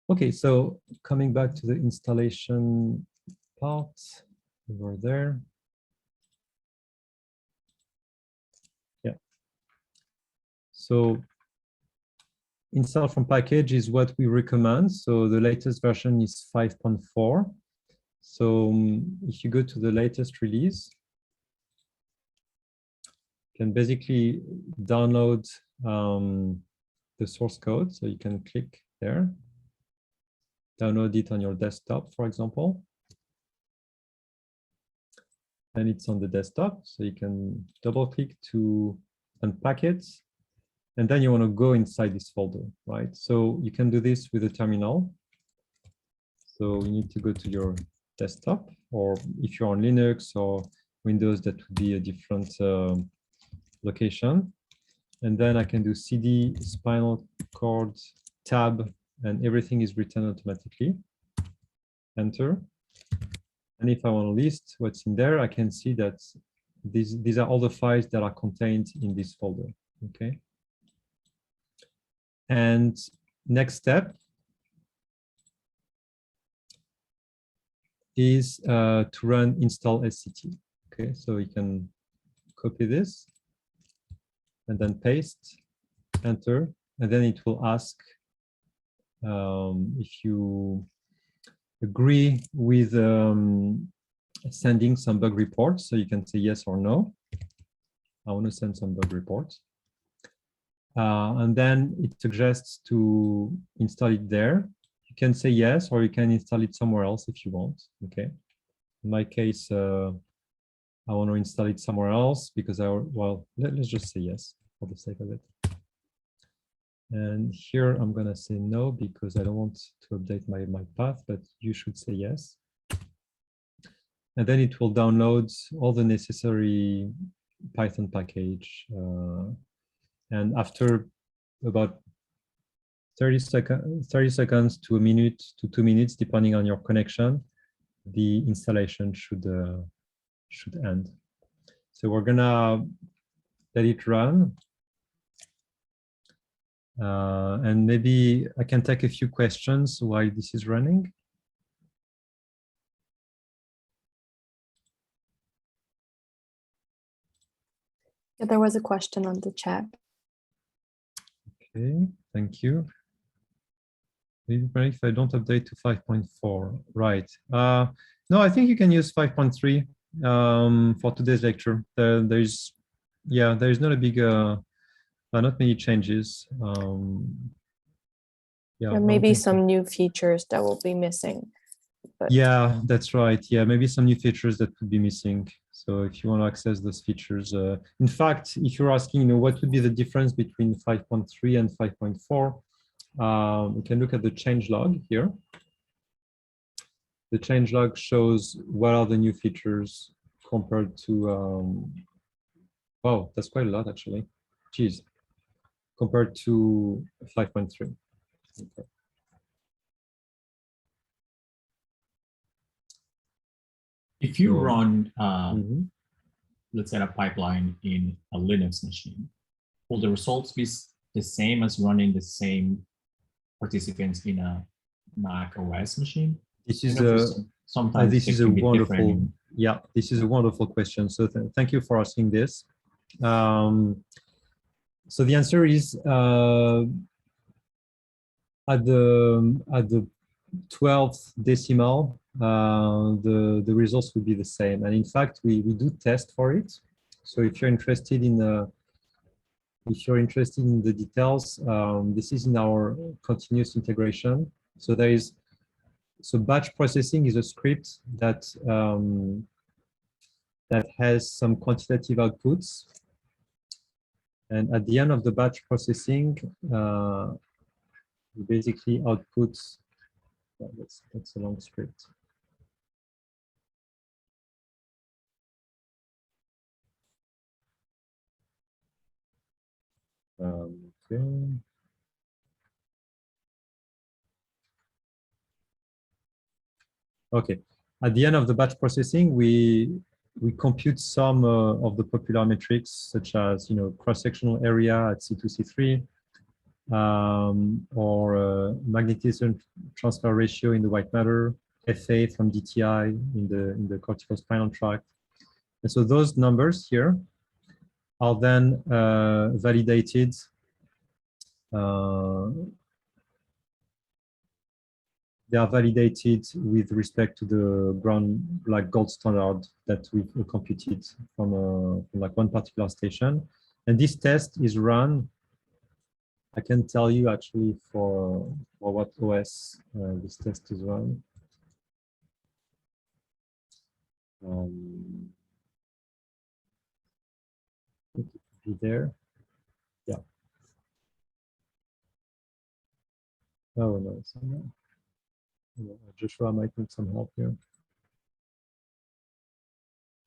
S1: Okay, so coming back to the installation part, over there. Yeah. So install from package is what we recommend. So the latest version is 5.4. So if you go to the latest release, you can basically download the source code. So you can click there, download it on your desktop, for example. And it's on the desktop. So you can double click to unpack it. And then you want to go inside this folder, right? So you can do this with a terminal. So you need to go to your desktop, or if you're on Linux or Windows, that would be a different location. And then I can do CD spinal cord tab, and everything is written automatically. Enter. And if I want to list what's in there, I can see that these are all the files that are contained in this folder. Okay. And next step is to run install SCT. Okay, so you can copy this and then paste, enter, and then it will ask if you agree with sending some bug reports. So you can say yes or no. I want to send some bug reports. And then it suggests to install it there. You can say yes, or you can install it somewhere else if you want. Okay. In my case, I want to install it somewhere else because let's just say yes for the sake of it. And here I'm going to say no because I don't want to update my path, but you should say yes. And then it will download all the necessary Python package. And after about 30 seconds to a minute to 2 minutes, depending on your connection, the installation should end. So we're gonna let it run. And maybe I can take a few questions while this is running.
S9: Yeah, there was a question on the chat.
S1: Okay, thank you. If I don't update to 5.4, right? No, I think you can use 5.3 for today's lecture. There's not a big, not many changes. Yeah,
S9: There may be some new features that will be missing. But
S1: yeah, that's right. Yeah, maybe some new features that could be missing. So if you want to access those features, in fact, if you're asking, what would be the difference between 5.3 and 5.4? We can look at the changelog here. The changelog shows what are the new features compared to, wow, that's quite a lot actually. Geez, compared to 5.3. Okay.
S5: If you run, let's say, a pipeline in a Linux machine, will the results be the same as running the same participants in a Mac OS machine?
S1: This is
S5: sometimes
S1: this is a wonderful, yeah, this is a wonderful question. So thank you for asking this. So the answer is at the 12th decimal, the results would be the same. And in fact, we do test for it. So if you're interested in the details, this is in our continuous integration. So so batch processing is a script that that has some quantitative outputs. And at the end of the batch processing, we basically output, that's a long script. Okay. Okay. At the end of the batch processing, we compute some of the popular metrics, such as cross-sectional area at C2, C3, or magnetism transfer ratio in the white matter, FA from DTI in the cortical spinal tract. And so those numbers here are then validated they are validated with respect to the gold standard that we've computed from like one particular station. And this test is run, I can tell you actually for what OS this test is run. It could be there. Yeah. Oh no, it's not. Joshua might need some help here.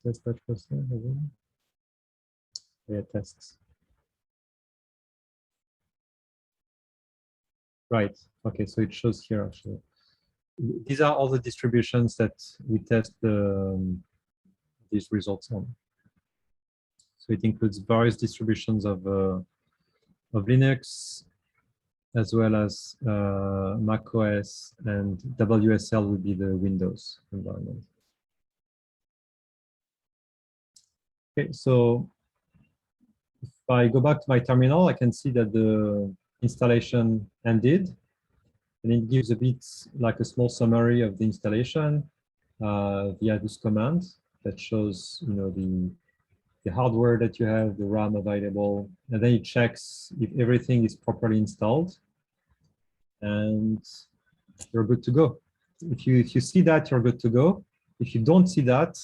S1: Test batch processing again. Yeah, tests. Right. Okay, so it shows here actually. These are all the distributions that we test these results on. So it includes various distributions of Linux, as well as Mac OS, and WSL would be the Windows environment. Okay, so if I go back to my terminal, I can see that the installation ended, and it gives a bit like a small summary of the installation via this command that shows, you know, the hardware that you have, the RAM available, and then it checks if everything is properly installed, and you're good to go. If you see that, you're good to go. If you don't see that,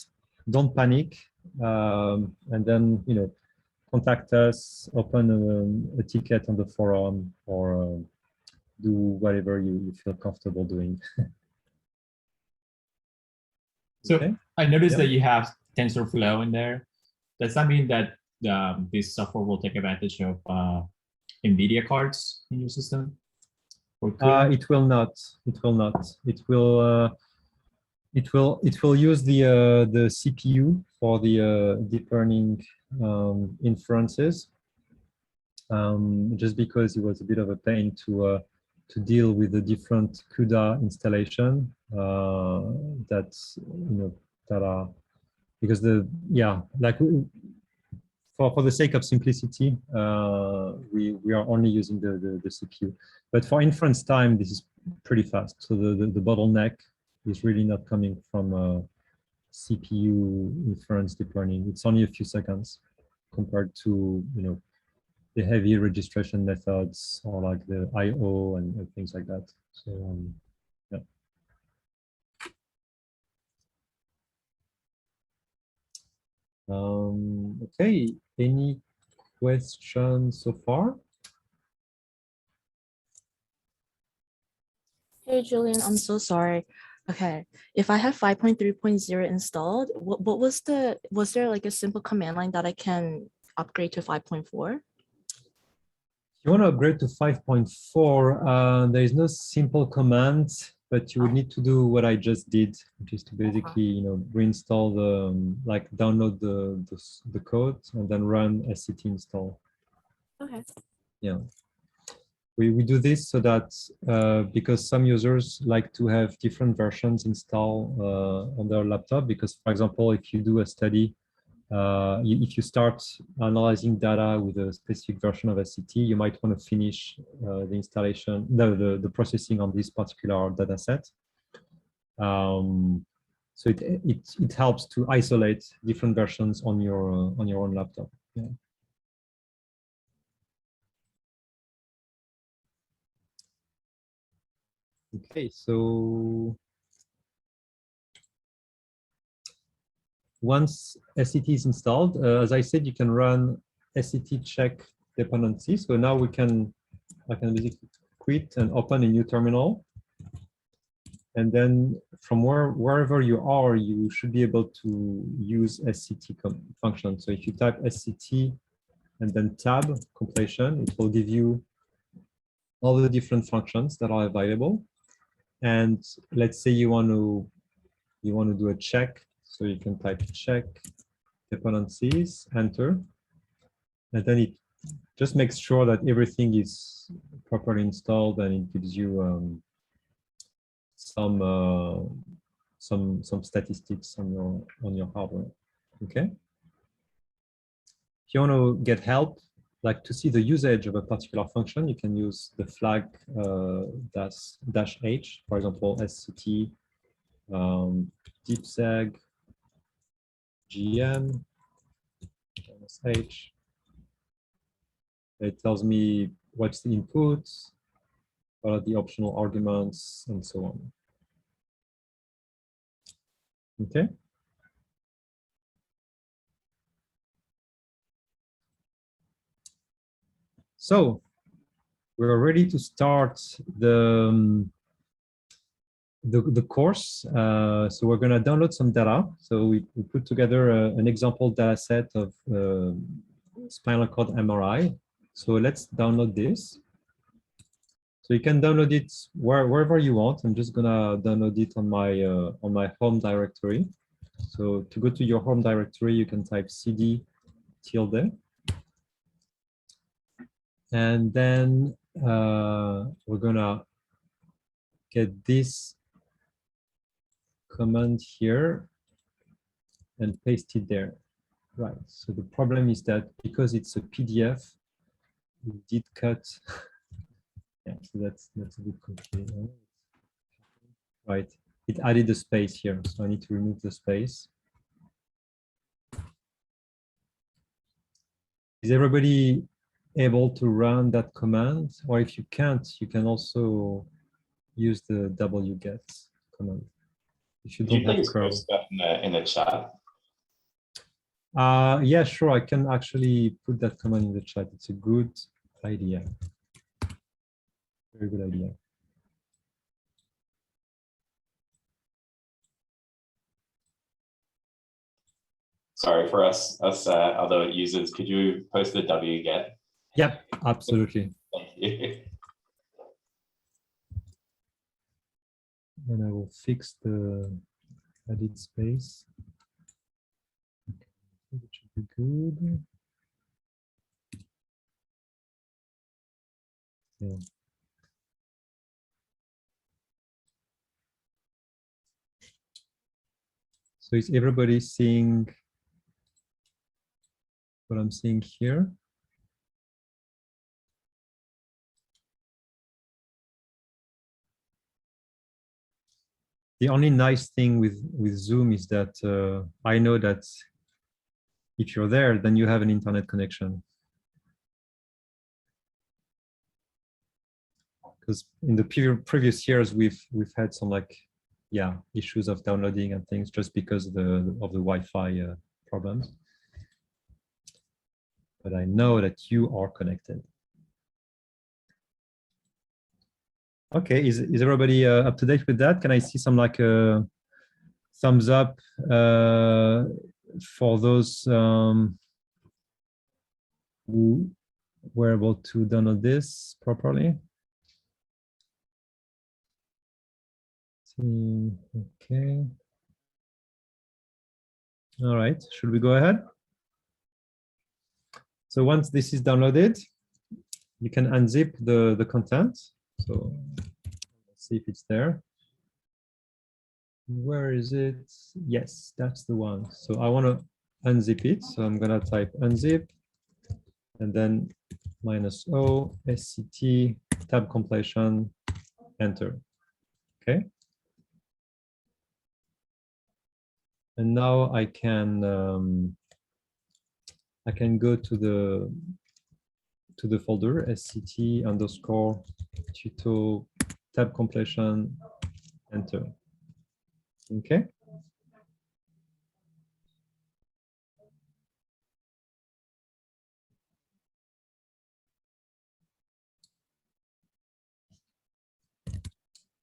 S1: don't panic, and then, you know, contact us, open a ticket on the forum, or do whatever you feel comfortable doing.
S5: So
S1: okay.
S5: I noticed
S1: Yeah.
S5: that you have TensorFlow in there. Does that mean that this software will take advantage of NVIDIA cards in your system?
S1: It will not. It will not. It will. It will use the CPU for the deep learning inferences. Just because it was a bit of a pain to deal with the different CUDA installation that, you know, that are, because like for the sake of simplicity, we are only using the CPU. But for inference time, this is pretty fast. So the bottleneck is really not coming from CPU inference deep learning. It's only a few seconds compared to, you know, the heavy registration methods, or like the I/O and things like that. So yeah. Okay, any questions so far?
S4: Hey, Julian, I'm so sorry. Okay, if I have 5.3.0 installed, what was there like a simple command line that I can upgrade to 5.4?
S1: You want to upgrade to 5.4, there is no simple command, but you would need to do what I just did, which is to basically, you know, reinstall like download the code and then run SCT install.
S4: Okay.
S1: Yeah. We do this so that because some users like to have different versions installed on their laptop, because, for example, if you do a study, if you start analyzing data with a specific version of SCT, you might want to finish the installation, the processing on this particular data set. So it helps to isolate different versions on your own laptop. Yeah. Okay, so once SCT is installed, as I said, you can run SCT check dependency. So now I can basically quit and open a new terminal. And then from wherever you are, you should be able to use SCT function. So if you type SCT and then tab completion, it will give you all the different functions that are available. And let's say you want to do a check. So you can type check dependencies, enter, and then it just makes sure that everything is properly installed, and it gives you some statistics on your hardware. Okay. If you want to get help, like to see the usage of a particular function, you can use the flag -h, for example, SCT, deepseg, GM, -h. It tells me what's the input, what are the optional arguments, and so on. Okay. So we're ready to start the course. So we're going to download some data. So we put together an example data set of spinal cord MRI. So let's download this. So you can download it wherever you want. I'm just gonna download it on my home directory. So to go to your home directory, you can type cd tilde. And then we're gonna get this command here and paste it there. Right, so the problem is that because it's a PDF, it did cut. Yeah, so that's a bit complicated. Right, it added a space here, so I need to remove the space. Is everybody able to run that command? Or if you can't, you can also use the wget command. If you don't have Chrome.
S10: Stuff in the chat.
S1: Yeah, sure. I can actually put that command in the chat. It's a good idea. Very good idea.
S10: Sorry for us other users. Could you post the wget?
S1: Yep, absolutely.
S10: Thank you.
S1: And I will fix the added space. It should be good. Yeah. So is everybody seeing what I'm seeing here? The only nice thing with Zoom is that I know that if you're there, then you have an internet connection. Because in the previous years, we've had some issues of downloading and things just because of the Wi-Fi problems. But I know that you are connected. Okay, is everybody up to date with that? Can I see some thumbs up for those who were able to download this properly? Okay. All right, should we go ahead? So once this is downloaded, you can unzip the content. So let's see if it's there. Where is it? Yes, that's the one. So I want to unzip it. So I'm going to type unzip and then -o SCT tab completion, enter. Okay. And now I can go to the folder SCT_tuto tab completion, enter. Okay.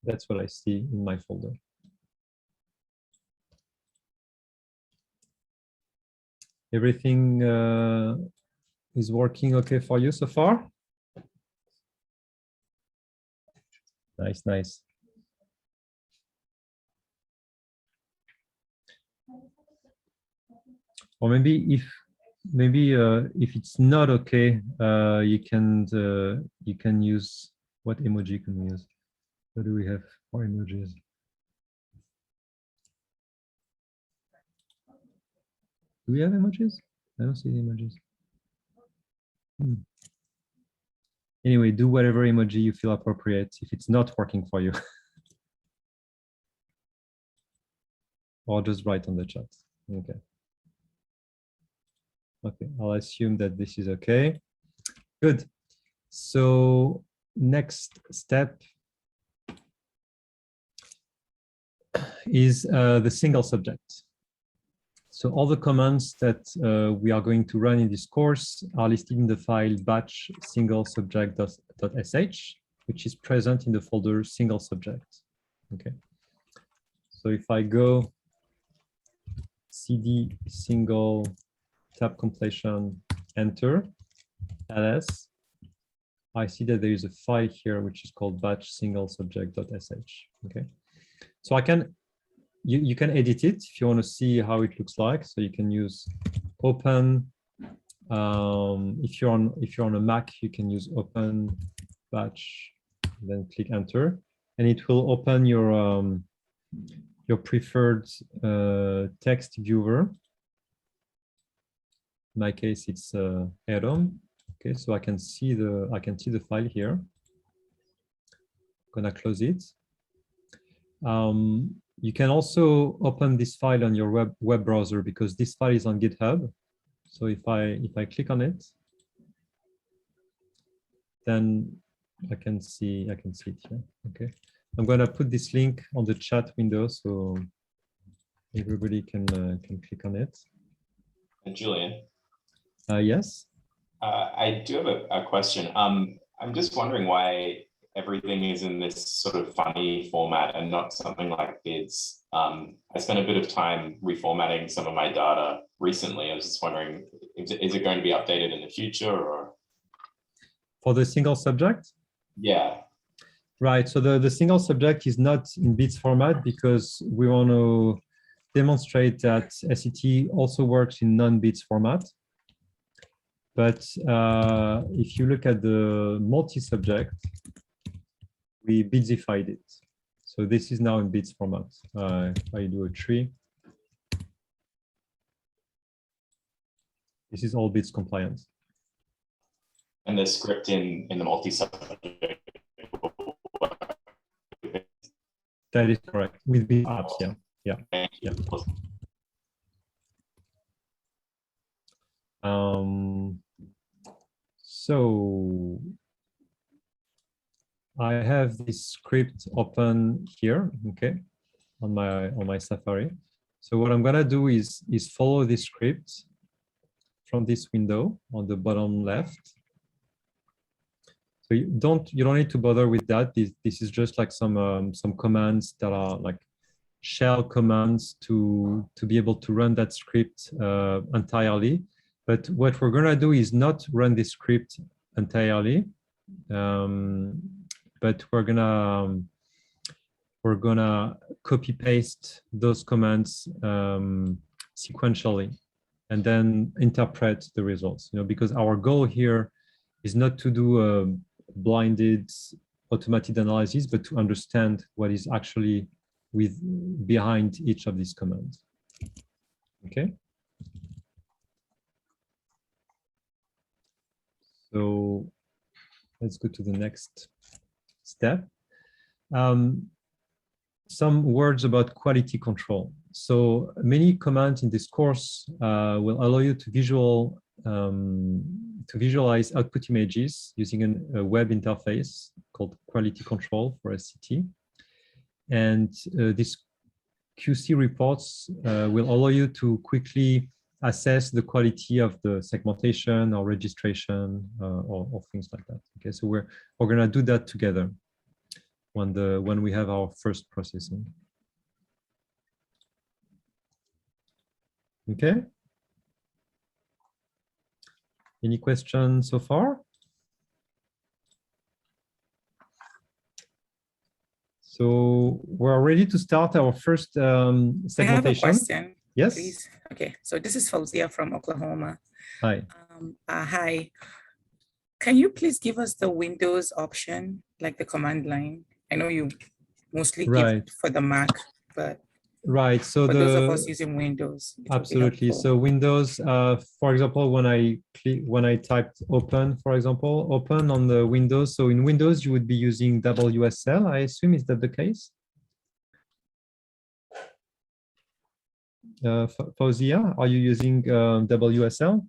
S1: That's what I see in my folder. Everything is working okay for you so far? Nice, nice. Or maybe if it's not okay, you can use, what emoji can we use? What do we have for emojis? Do we have emojis? I don't see the emojis. Anyway, do whatever emoji you feel appropriate if it's not working for you. Or just write on the chat. Okay. Okay, I'll assume that this is okay. Good. So next step is the single subject. So all the commands that we are going to run in this course are listed in the file batch single subject.sh, which is present in the folder single subject. Okay. So if I go cd single tab completion enter, ls. I see that there is a file here which is called batch single subject.sh. Okay, so I can you can edit it if you want to see how it looks like. So you can use open. If you're on a Mac, you can use open batch, then click enter, and it will open your preferred text viewer. In my case, it's Atom. Okay, so I can see the file here. I'm gonna close it. You can also open this file on your web browser because this file is on GitHub. So if I click on it, then I can see it here. Okay, I'm gonna put this link on the chat window so everybody can click on it.
S10: And Julian.
S1: Yes.
S10: I do have a question. I'm just wondering why everything is in this sort of funny format and not something like bids. I spent a bit of time reformatting some of my data recently. I was just wondering, is it going to be updated in the future or?
S1: For the single subject?
S10: Yeah.
S1: Right, so the single subject is not in bits format because we want to demonstrate that SCT also works in non-bits format. But if you look at the multi-subject, we bitsified it. So this is now in bits format. If I do a tree, this is all bits compliant.
S10: And the script in the multi-subject.
S1: That is correct. With bit apps, yeah. So I have this script open here, okay, on my Safari. So what I'm gonna do is follow this script from this window on the bottom left. So you don't need to bother with that. This is just like some commands that are like shell commands to be able to run that script entirely. But what we're gonna do is not run this script entirely, but we're gonna copy paste those commands sequentially, and then interpret the results. Because our goal here is not to do a blinded automated analysis, but to understand what is actually behind each of these commands. Okay. So let's go to the next step. Some words about quality control. So many commands in this course will allow you to visualize output images using a web interface called quality control for SCT. And these QC reports will allow you to quickly assess the quality of the segmentation or registration or things like that. Okay, so we're gonna do that together when we have our first processing. Okay. Any questions so far? So we're ready to start our first segmentation.
S11: I have a question.
S1: Yes.
S11: Please. Okay. So this is Fauzia from Oklahoma.
S1: Hi.
S11: Hi. Can you please give us the Windows option, like the command line? I know you mostly give it for the Mac, but
S1: right. So
S11: for those of us using Windows,
S1: absolutely. So Windows, for example, when I typed open, for example, open on the Windows. So in Windows, you would be using WSL. I assume, is that the case? Fauzia, are you using WSL?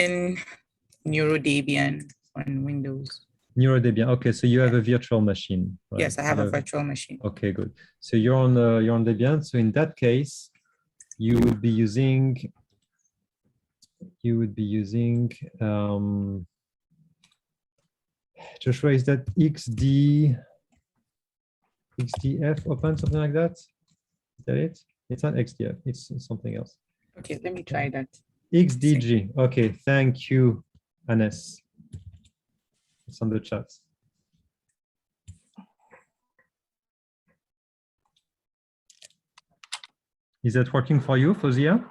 S11: In NeuroDebian on Windows.
S1: NeuroDebian. Okay, so you have a virtual machine. Right?
S11: Yes, I have a virtual machine.
S1: Okay, good. So you're on Debian. So in that case, you would be using Joshua, is that XDF open, something like that? Is that it? It's not XDF, it's something else.
S11: Okay, let me try that.
S1: XDG. Okay, thank you, Anes. It's on the chat. Is that working for you, Fozia?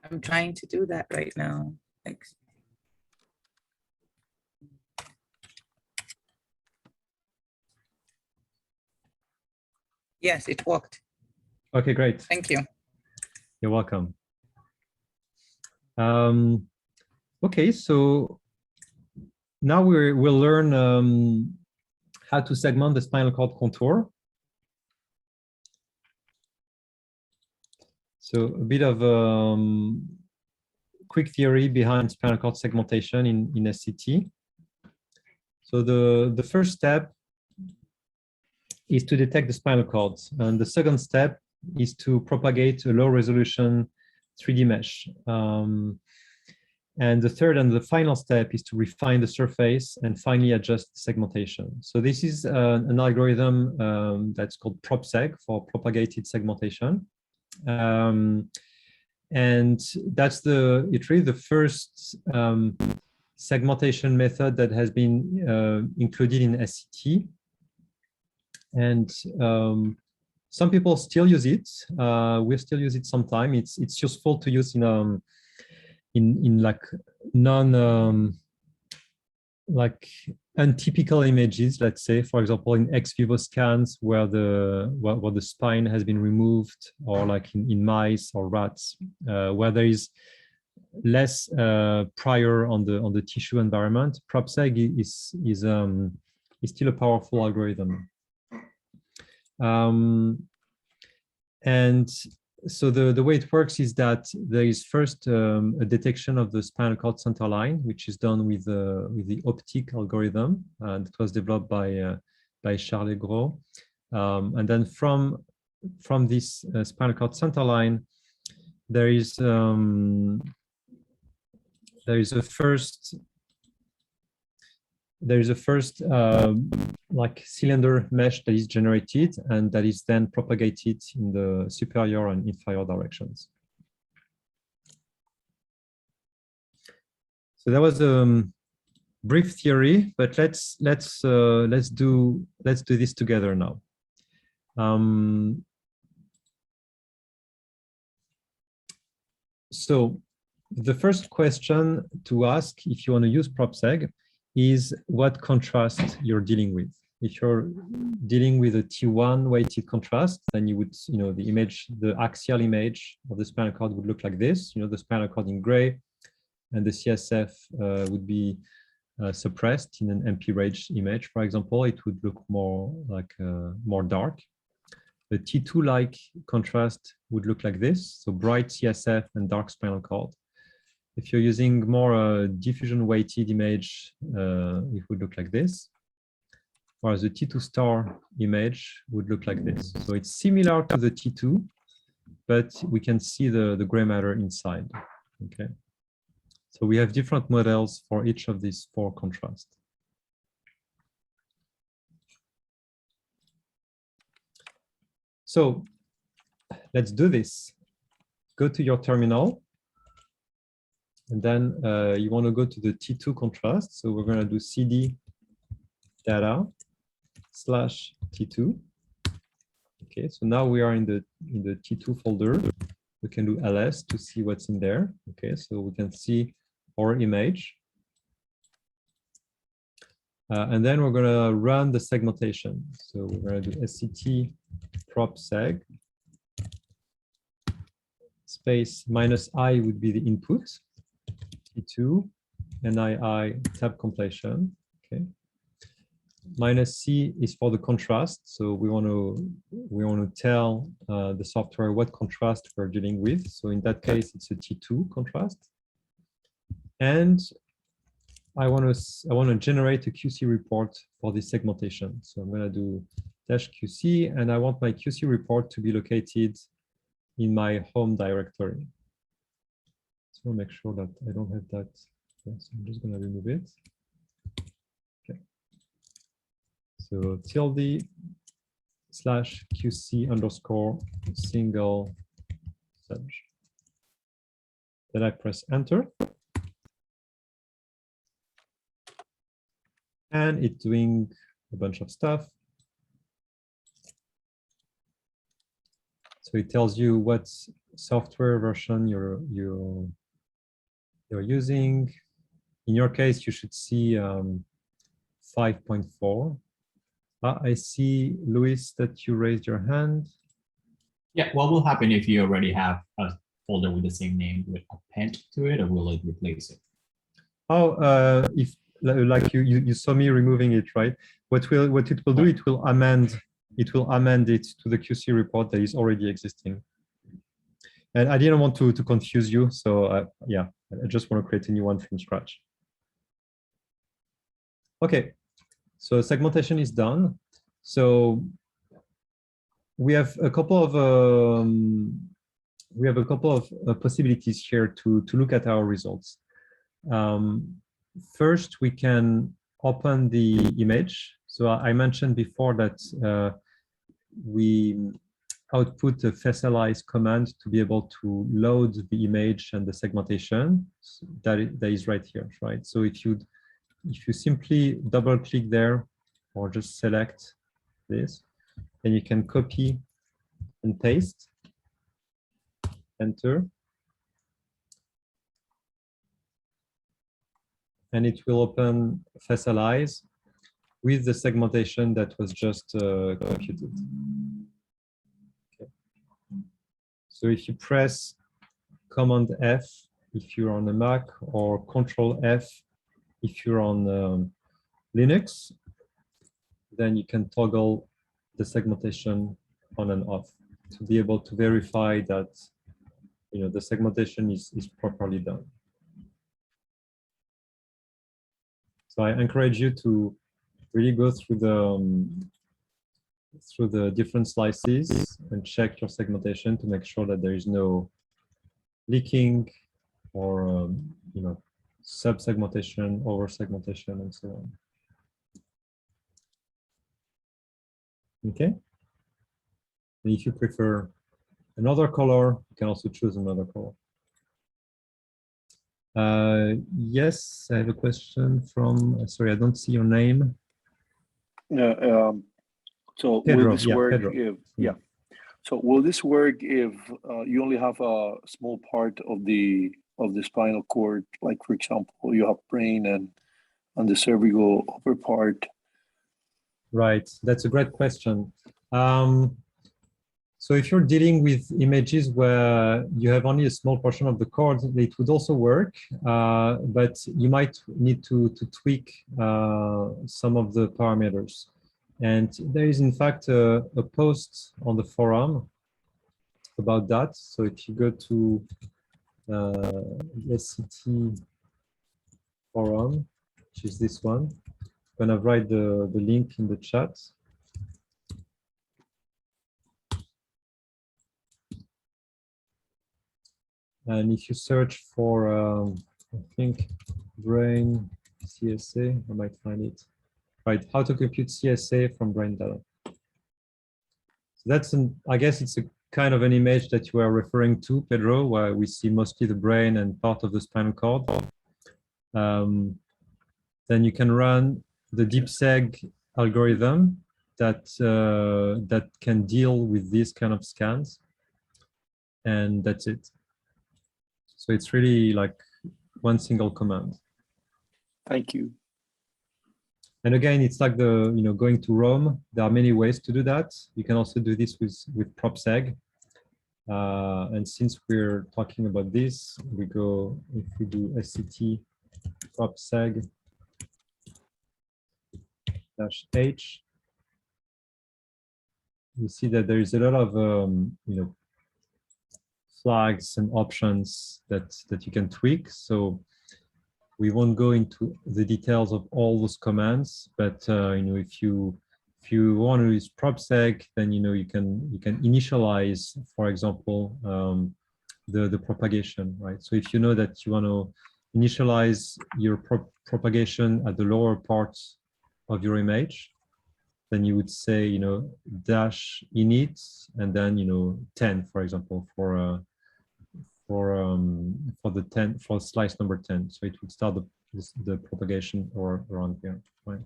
S11: I'm trying to do that right now. Thanks. Yes, it worked.
S1: Okay, great.
S11: Thank you.
S1: You're welcome. Okay, so now we'll learn how to segment the spinal cord contour. So a bit of quick theory behind spinal cord segmentation in SCT. So the first step is to detect the spinal cord, and the second step is to propagate a low resolution 3D mesh. And the third and the final step is to refine the surface and finally adjust segmentation. So this is an algorithm that's called PropSeg, for propagated segmentation. And that's really the first segmentation method that has been included in SCT. And some people still use it. We still use it sometimes. It's useful to use in like like untypical images, let's say, for example, in ex vivo scans where the spine has been removed, or like in mice or rats, where there is less prior on the tissue environment. PropSeg is still a powerful algorithm. And so the way it works is that there is first a detection of the spinal cord center line, which is done with the optic algorithm that was developed by Charles Gros. And then from this spinal cord center line, there is a first like cylinder mesh that is generated, and that is then propagated in the superior and inferior directions. So that was a brief theory, but let's do this together now. So the first question to ask if you want to use PropSeg is what contrast you're dealing with. If you're dealing with a T1 weighted contrast, then you would, the image, the axial image of the spinal cord would look like this, the spinal cord in gray, and the CSF would be suppressed in an MP range image, for example. It would look more like more dark. The T2-like contrast would look like this, so bright CSF and dark spinal cord. If you're using more diffusion weighted image, it would look like this. Whereas the T2 star image would look like this. So it's similar to the T2, but we can see the gray matter inside. Okay. So we have different models for each of these four contrasts. So let's do this. Go to your terminal. And then you want to go to the T2 contrast. So we're going to do CD data /T2. Okay, so now we are in the T2 folder. We can do ls to see what's in there. Okay, so we can see our image. And then we're going to run the segmentation. So we're going to do SCT PropSeg space -i would be the input. T2, NII tab completion. Okay. -c is for the contrast. So we want to tell the software what contrast we're dealing with. So in that case, it's a T2 contrast. And I want to generate a QC report for this segmentation. So I'm going to do -QC, and I want my QC report to be located in my home directory. So I'll make sure that I don't have that. Yes, I'm just going to remove it. Okay. So tilde /QC_single sedge. Then I press enter. And it's doing a bunch of stuff. So it tells you what software version you're using. In your case, you should see 5.4. I see, Luis, that you raised your hand.
S5: Yeah, what will happen if you already have a folder with the same name with append to it, or will it replace it?
S1: Oh, if like you saw me removing it, right? What it will do, it will amend it to the QC report that is already existing. And I didn't want to confuse you, so yeah, I just want to create a new one from scratch. Okay, so segmentation is done. So we have a couple of possibilities here to look at our results. First, we can open the image. So I mentioned before that we output a facialize command to be able to load the image and the segmentation. So that is right here, right? So if you simply double click there or just select this, then you can copy and paste, enter. And it will open facialize with the segmentation that was just computed. Okay. So if you press Command F if you're on a Mac, or Control F if you're on Linux, then you can toggle the segmentation on and off to be able to verify that the segmentation is properly done. So I encourage you to really go through the different slices and check your segmentation to make sure that there is no leaking or sub-segmentation, over-segmentation, and so on. Okay. And if you prefer another color, you can also choose another color. Yes, I have a question from, sorry, I don't see your name.
S12: So
S1: Pedro,
S12: will this work
S1: Pedro.
S12: if, so will this work if you only have a small part of the spinal cord, like for example, you have brain and the cervical upper part?
S1: Right, that's a great question. So if you're dealing with images where you have only a small portion of the cord, it would also work, but you might need to tweak some of the parameters. And there is in fact a post on the forum about that. So if you go to SCT forum, which is this one, I'm gonna write the link in the chat. And if you search for, I think, brain CSA, I might find it. Right, how to compute CSA from brain data. So that's I guess it's a kind of an image that you are referring to, Pedro, where we see mostly the brain and part of the spinal cord. Then you can run the DeepSeg algorithm that that can deal with these kind of scans, and that's it. So it's really like one single command.
S12: Thank you.
S1: And again, it's like going to Rome. There are many ways to do that. You can also do this with PropSeg. And since we're talking about this, if we do SCT PropSeg -H, you see that there is a lot of flags and options that you can tweak. So we won't go into the details of all those commands, but if you want to use PropSeg, then you can initialize, for example, the propagation, right? So if you know that you want to initialize your propagation at the lower part of your image, then you would say, you know, dash init, and then, you know, 10, for example, for the 10, for slice number 10. So it would start the propagation or around here, right?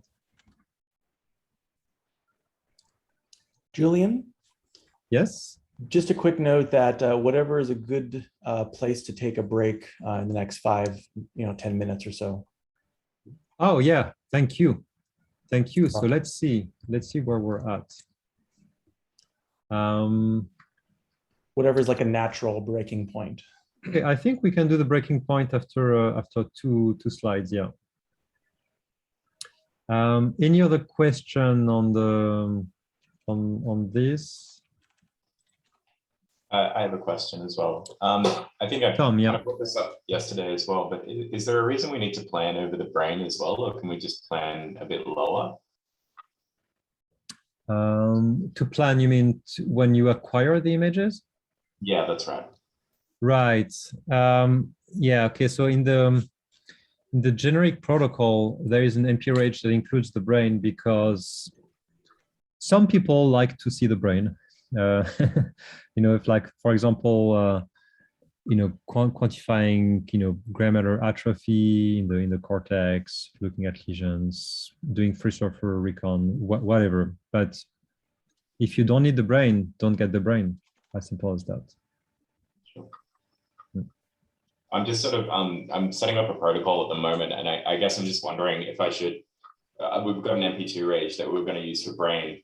S2: Julian?
S1: Yes?
S2: Just a quick note that whatever is a good place to take a break in the next 5, 10 minutes or so.
S1: Oh yeah, thank you. Thank you. So let's see where we're at.
S2: Whatever is like a natural breaking point.
S1: Okay, I think we can do the breaking point after two slides. Yeah. Any other question on the on this?
S10: I have a question as well. I think I kind of put this up yesterday as well, but is there a reason we need to plan over the brain as well, or can we just plan a bit lower?
S1: To plan, you mean when you acquire the images?
S10: Yeah, that's right.
S1: Right. Yeah. Okay. So in the generic protocol, there is an MPRH that includes the brain because some people like to see the brain. You know, if, like, for example, you know, quantifying, you know, gray matter atrophy in the cortex, looking at lesions, doing free surfer recon, whatever. But if you don't need the brain, don't get the brain. As simple as that.
S10: Sure. I'm just sort of I'm setting up a protocol at the moment, and I guess I'm just wondering if I should. We've got an MP2 range that we're going to use for brain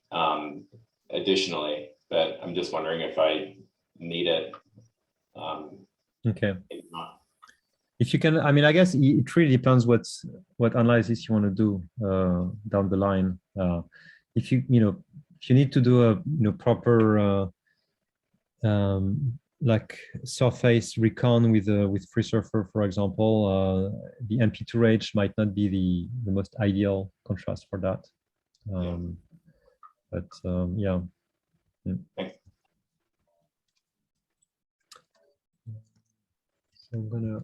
S10: additionally, but I'm just wondering if I need it.
S1: Okay. If you can, I mean, I guess it really depends what analysis you want to do down the line. If you need to do a proper like surface recon with free surfer, for example, the MP2 range might not be the most ideal contrast for that. But yeah.
S10: Thanks.
S1: So I'm gonna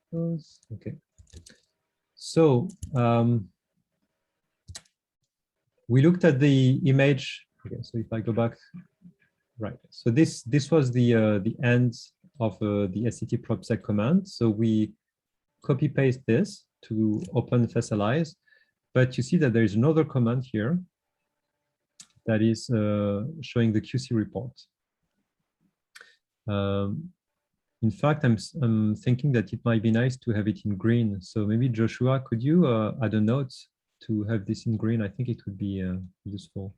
S1: close. Okay. So we looked at the image. Okay, so if I go back, right. So this was the end of the SCT PropSec command. So we copy paste this to open FSLIs, but you see that there is another command here that is showing the QC report. In fact, I'm thinking that it might be nice to have it in green. So maybe Joshua, could you add a note to have this in green? I think it would be useful.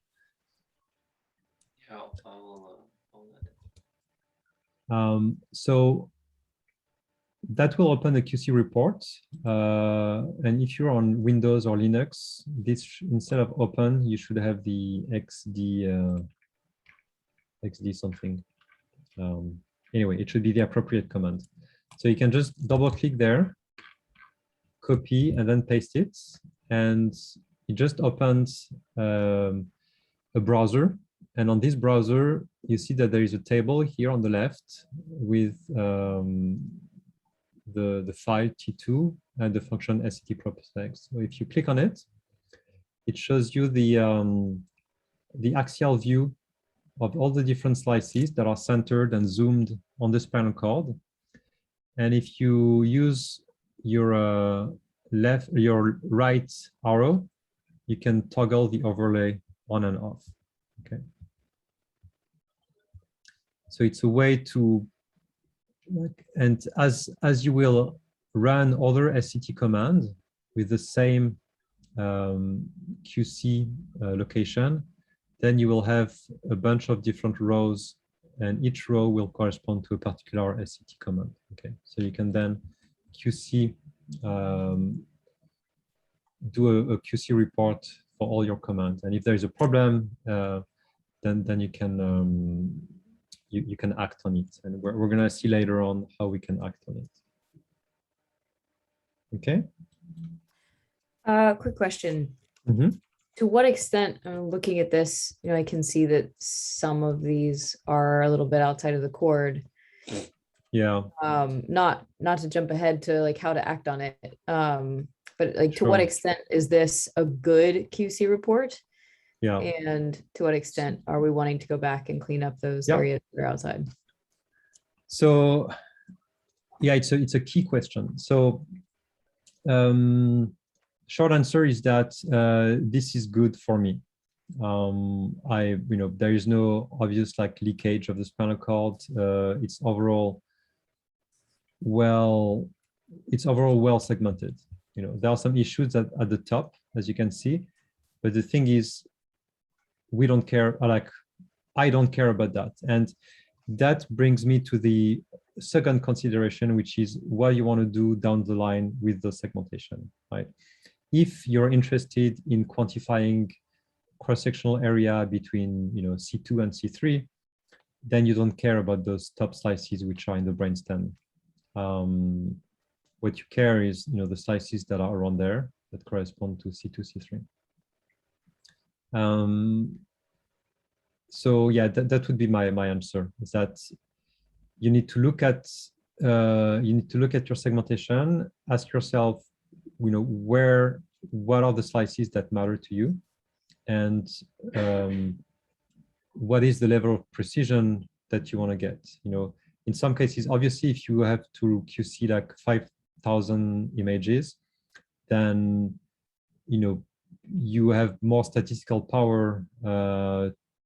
S8: Yeah, I'll
S1: so that will open a QC report. And if you're on Windows or Linux, this instead of open, you should have the XD something. Anyway, it should be the appropriate command. So you can just double click there, copy, and then paste it. And it just opens a browser. And on this browser, you see that there is a table here on the left with the file T2 and the function SCT PropSec. So if you click on it, it shows you the axial view of all the different slices that are centered and zoomed on the spinal cord. And if you use your right arrow, you can toggle the overlay on and off. Okay. So it's a way to, and as you will run other SCT commands with the same QC location, then you will have a bunch of different rows, and each row will correspond to a particular SCT command. Okay, so you can then QC do a QC report for all your commands, and if there is a problem, then you can you can act on it, and we're gonna see later on how we can act on it. Okay.
S13: Quick question.
S1: Mm-hmm.
S13: To what extent, looking at this, I can see that some of these are a little bit outside of the chord.
S1: Yeah.
S13: Not to jump ahead to like how to act on it, but like to
S1: Sure.
S13: what extent is this a good QC report?
S1: Yeah.
S13: And to what extent are we wanting to go back and clean up those
S1: Yeah.
S13: areas that are outside?
S1: So yeah, it's a key question. So short answer is that this is good for me. There is no obvious like leakage of the spinal cord. It's overall well segmented. There are some issues at the top, as you can see, but the thing is, we don't care. I don't care about that. And that brings me to the second consideration, which is what you want to do down the line with the segmentation, right? If you're interested in quantifying cross-sectional area between C2 and C3, then you don't care about those top slices which are in the brainstem. What you care is the slices that are around there that correspond to C2, C3. So yeah, that would be my answer, is that you need to look at your segmentation, ask yourself, what are the slices that matter to you, and what is the level of precision that you want to get. In some cases, obviously, if you have to QC like 5,000 images, then you have more statistical power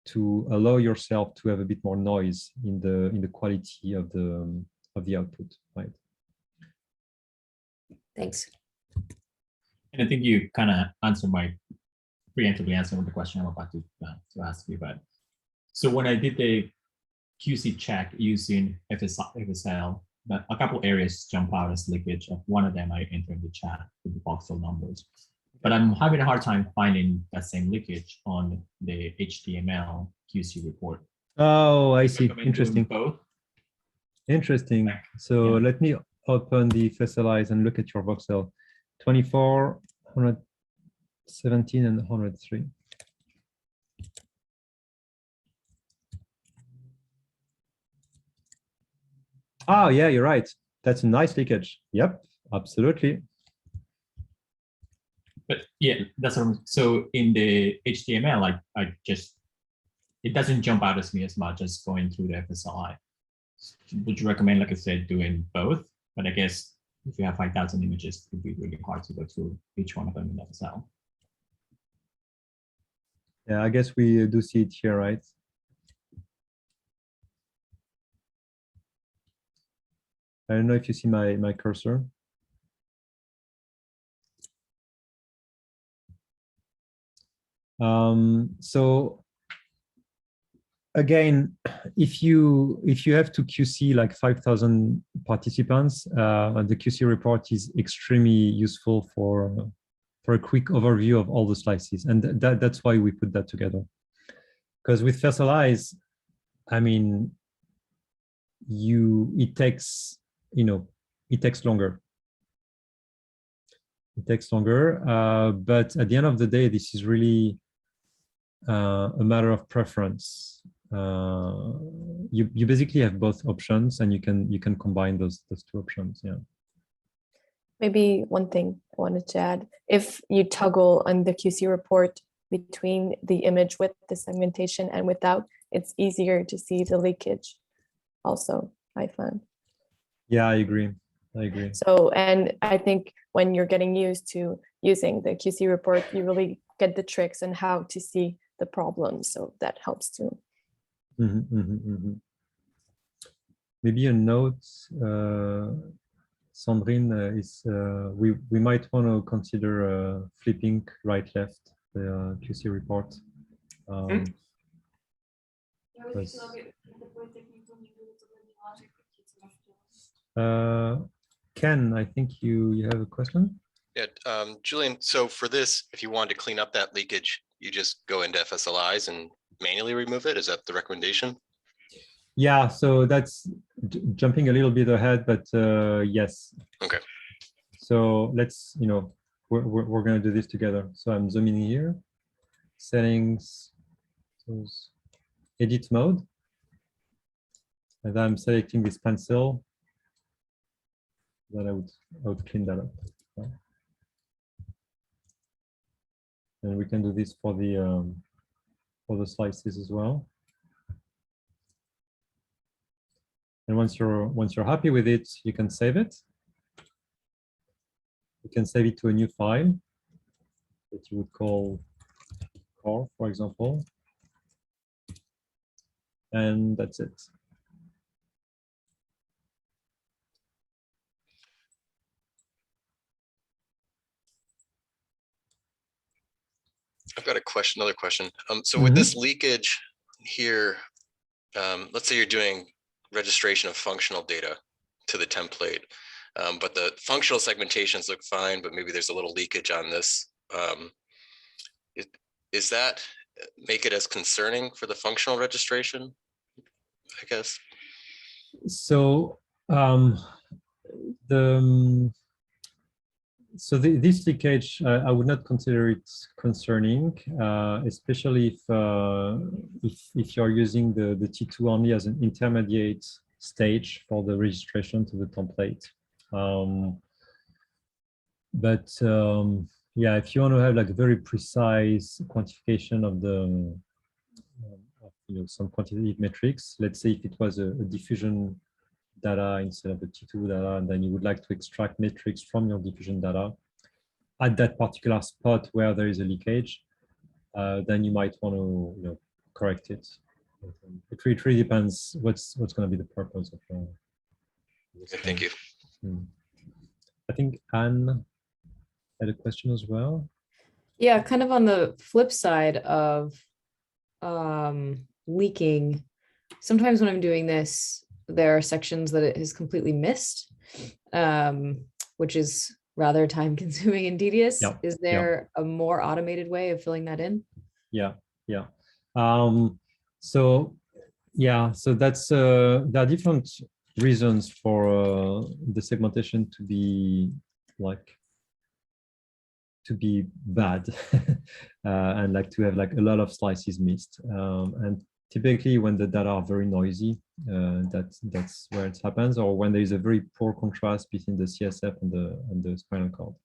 S1: to allow yourself to have a bit more noise in the quality of the output, right?
S13: Thanks.
S5: And I think you kind of preemptively answered the question I'm about to ask you. But so when I did the QC check using FSL, but a couple areas jump out as leakage. Of one of them I entered the chat with the voxel numbers. But I'm having a hard time finding that same leakage on the HTML QC report.
S1: Oh, I see. Interesting.
S5: Both.
S1: Interesting. So let me open the FSLIs and look at your voxel. 24, 117, and 103. Oh, yeah, you're right. That's a nice leakage. Yep, absolutely.
S5: But yeah, that's what so in the HTML, it doesn't jump out at me as much as going through the FSLI. Would you recommend, like I said, doing both? But I guess if you have 5,000 images, it would be really hard to go through each one of them in FSL.
S1: Yeah, I guess we do see it here, right? I don't know if you see my cursor. So again, if you have to QC like 5,000 participants, the QC report is extremely useful for a quick overview of all the slices, and that's why we put that together. Because with FSLIs, I mean, it takes longer. It takes longer, but at the end of the day, this is really a matter of preference. You basically have both options, and you can combine those two options. Yeah.
S9: Maybe one thing I wanted to add: if you toggle on the QC report between the image with the segmentation and without, it's easier to see the leakage. Also, I found.
S1: Yeah, I agree.
S9: So, and I think when you're getting used to using the QC report, you really get the tricks and how to see the problems. So that helps too.
S1: Maybe a note, Sandrine, is we might want to consider flipping right-left the QC report. Ken, I think you have a question.
S14: Yeah, Julian, so for this, if you wanted to clean up that leakage, you just go into FSLIs and manually remove it? Is that the recommendation?
S1: Yeah, so that's jumping a little bit ahead, but yes.
S14: Okay.
S1: So let's, we're going to do this together. So I'm zooming in here, settings, edit mode, and I'm selecting this pencil. Then I would clean that up. And we can do this for the the slices as well. And once you're happy with it, you can save it. You can save it to a new file that you would call core, for example. And that's it.
S14: I've got a question, another question. So with this leakage here, let's say you're doing registration of functional data to the template, but the functional segmentations look fine, but maybe there's a little leakage on this. Is that make it as concerning for the functional registration, I guess?
S1: So this leakage, I would not consider it concerning, especially if you're using the T2 only as an intermediate stage for the registration to the template. Yeah, if you want to have like a very precise quantification of the some quantitative metrics, let's say if it was a diffusion data instead of the T2 data, and then you would like to extract metrics from your diffusion data at that particular spot where there is a leakage, then you might want to correct it. It really depends what's going to be the purpose of this.
S14: Okay, thank you.
S1: I think Anne had a question as well.
S13: Yeah, kind of on the flip side of leaking, sometimes when I'm doing this, there are sections that it has completely missed, which is rather time consuming and tedious.
S1: Yeah.
S13: Is there a more automated way of filling that in?
S1: Yeah. So that's there are different reasons for the segmentation to be bad and like to have like a lot of slices missed, and typically when the data are very noisy, that's where it happens, or when there is a very poor contrast between the CSF and the spinal cord.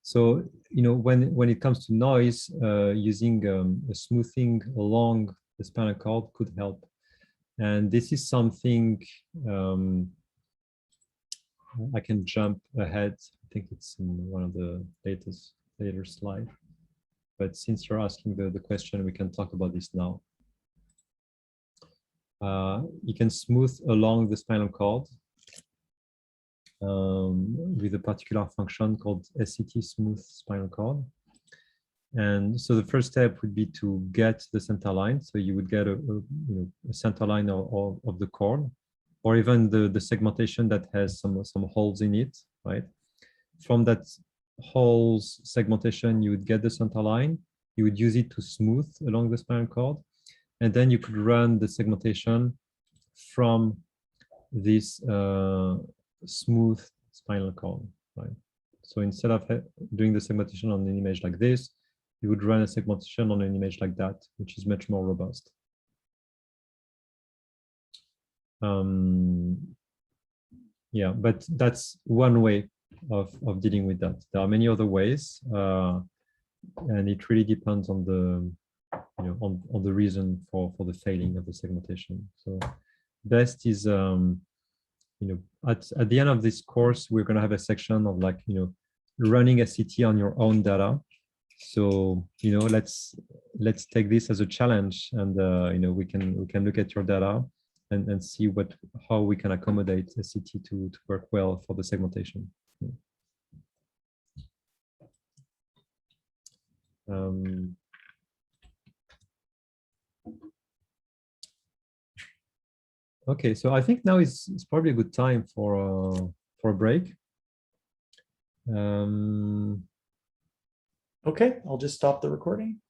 S1: So when it comes to noise, using a smoothing along the spinal cord could help, and this is something I can jump ahead. I think it's in one of the later slide, but since you're asking the question, we can talk about this now. You can smooth along the spinal cord with a particular function called SCT smooth spinal cord. And so the first step would be to get the center line. So you would get a center line of the cord, or even the segmentation that has some holes in it, right? From that holes segmentation, you would get the center line. You would use it to smooth along the spinal cord, and then you could run the segmentation from this smooth spinal cord, right? So instead of doing the segmentation on an image like this, you would run a segmentation on an image like that, which is much more robust. Yeah, but that's one way of dealing with that. There are many other ways, and it really depends on the on the reason for the failing of the segmentation. So best is at the end of this course, we're going to have a section of like running SCT on your own data. So let's take this as a challenge, and we can look at your data and see how we can accommodate SCT to work well for the segmentation. Okay, so I think now is probably a good time for a break.
S2: Okay, I'll just stop the recording.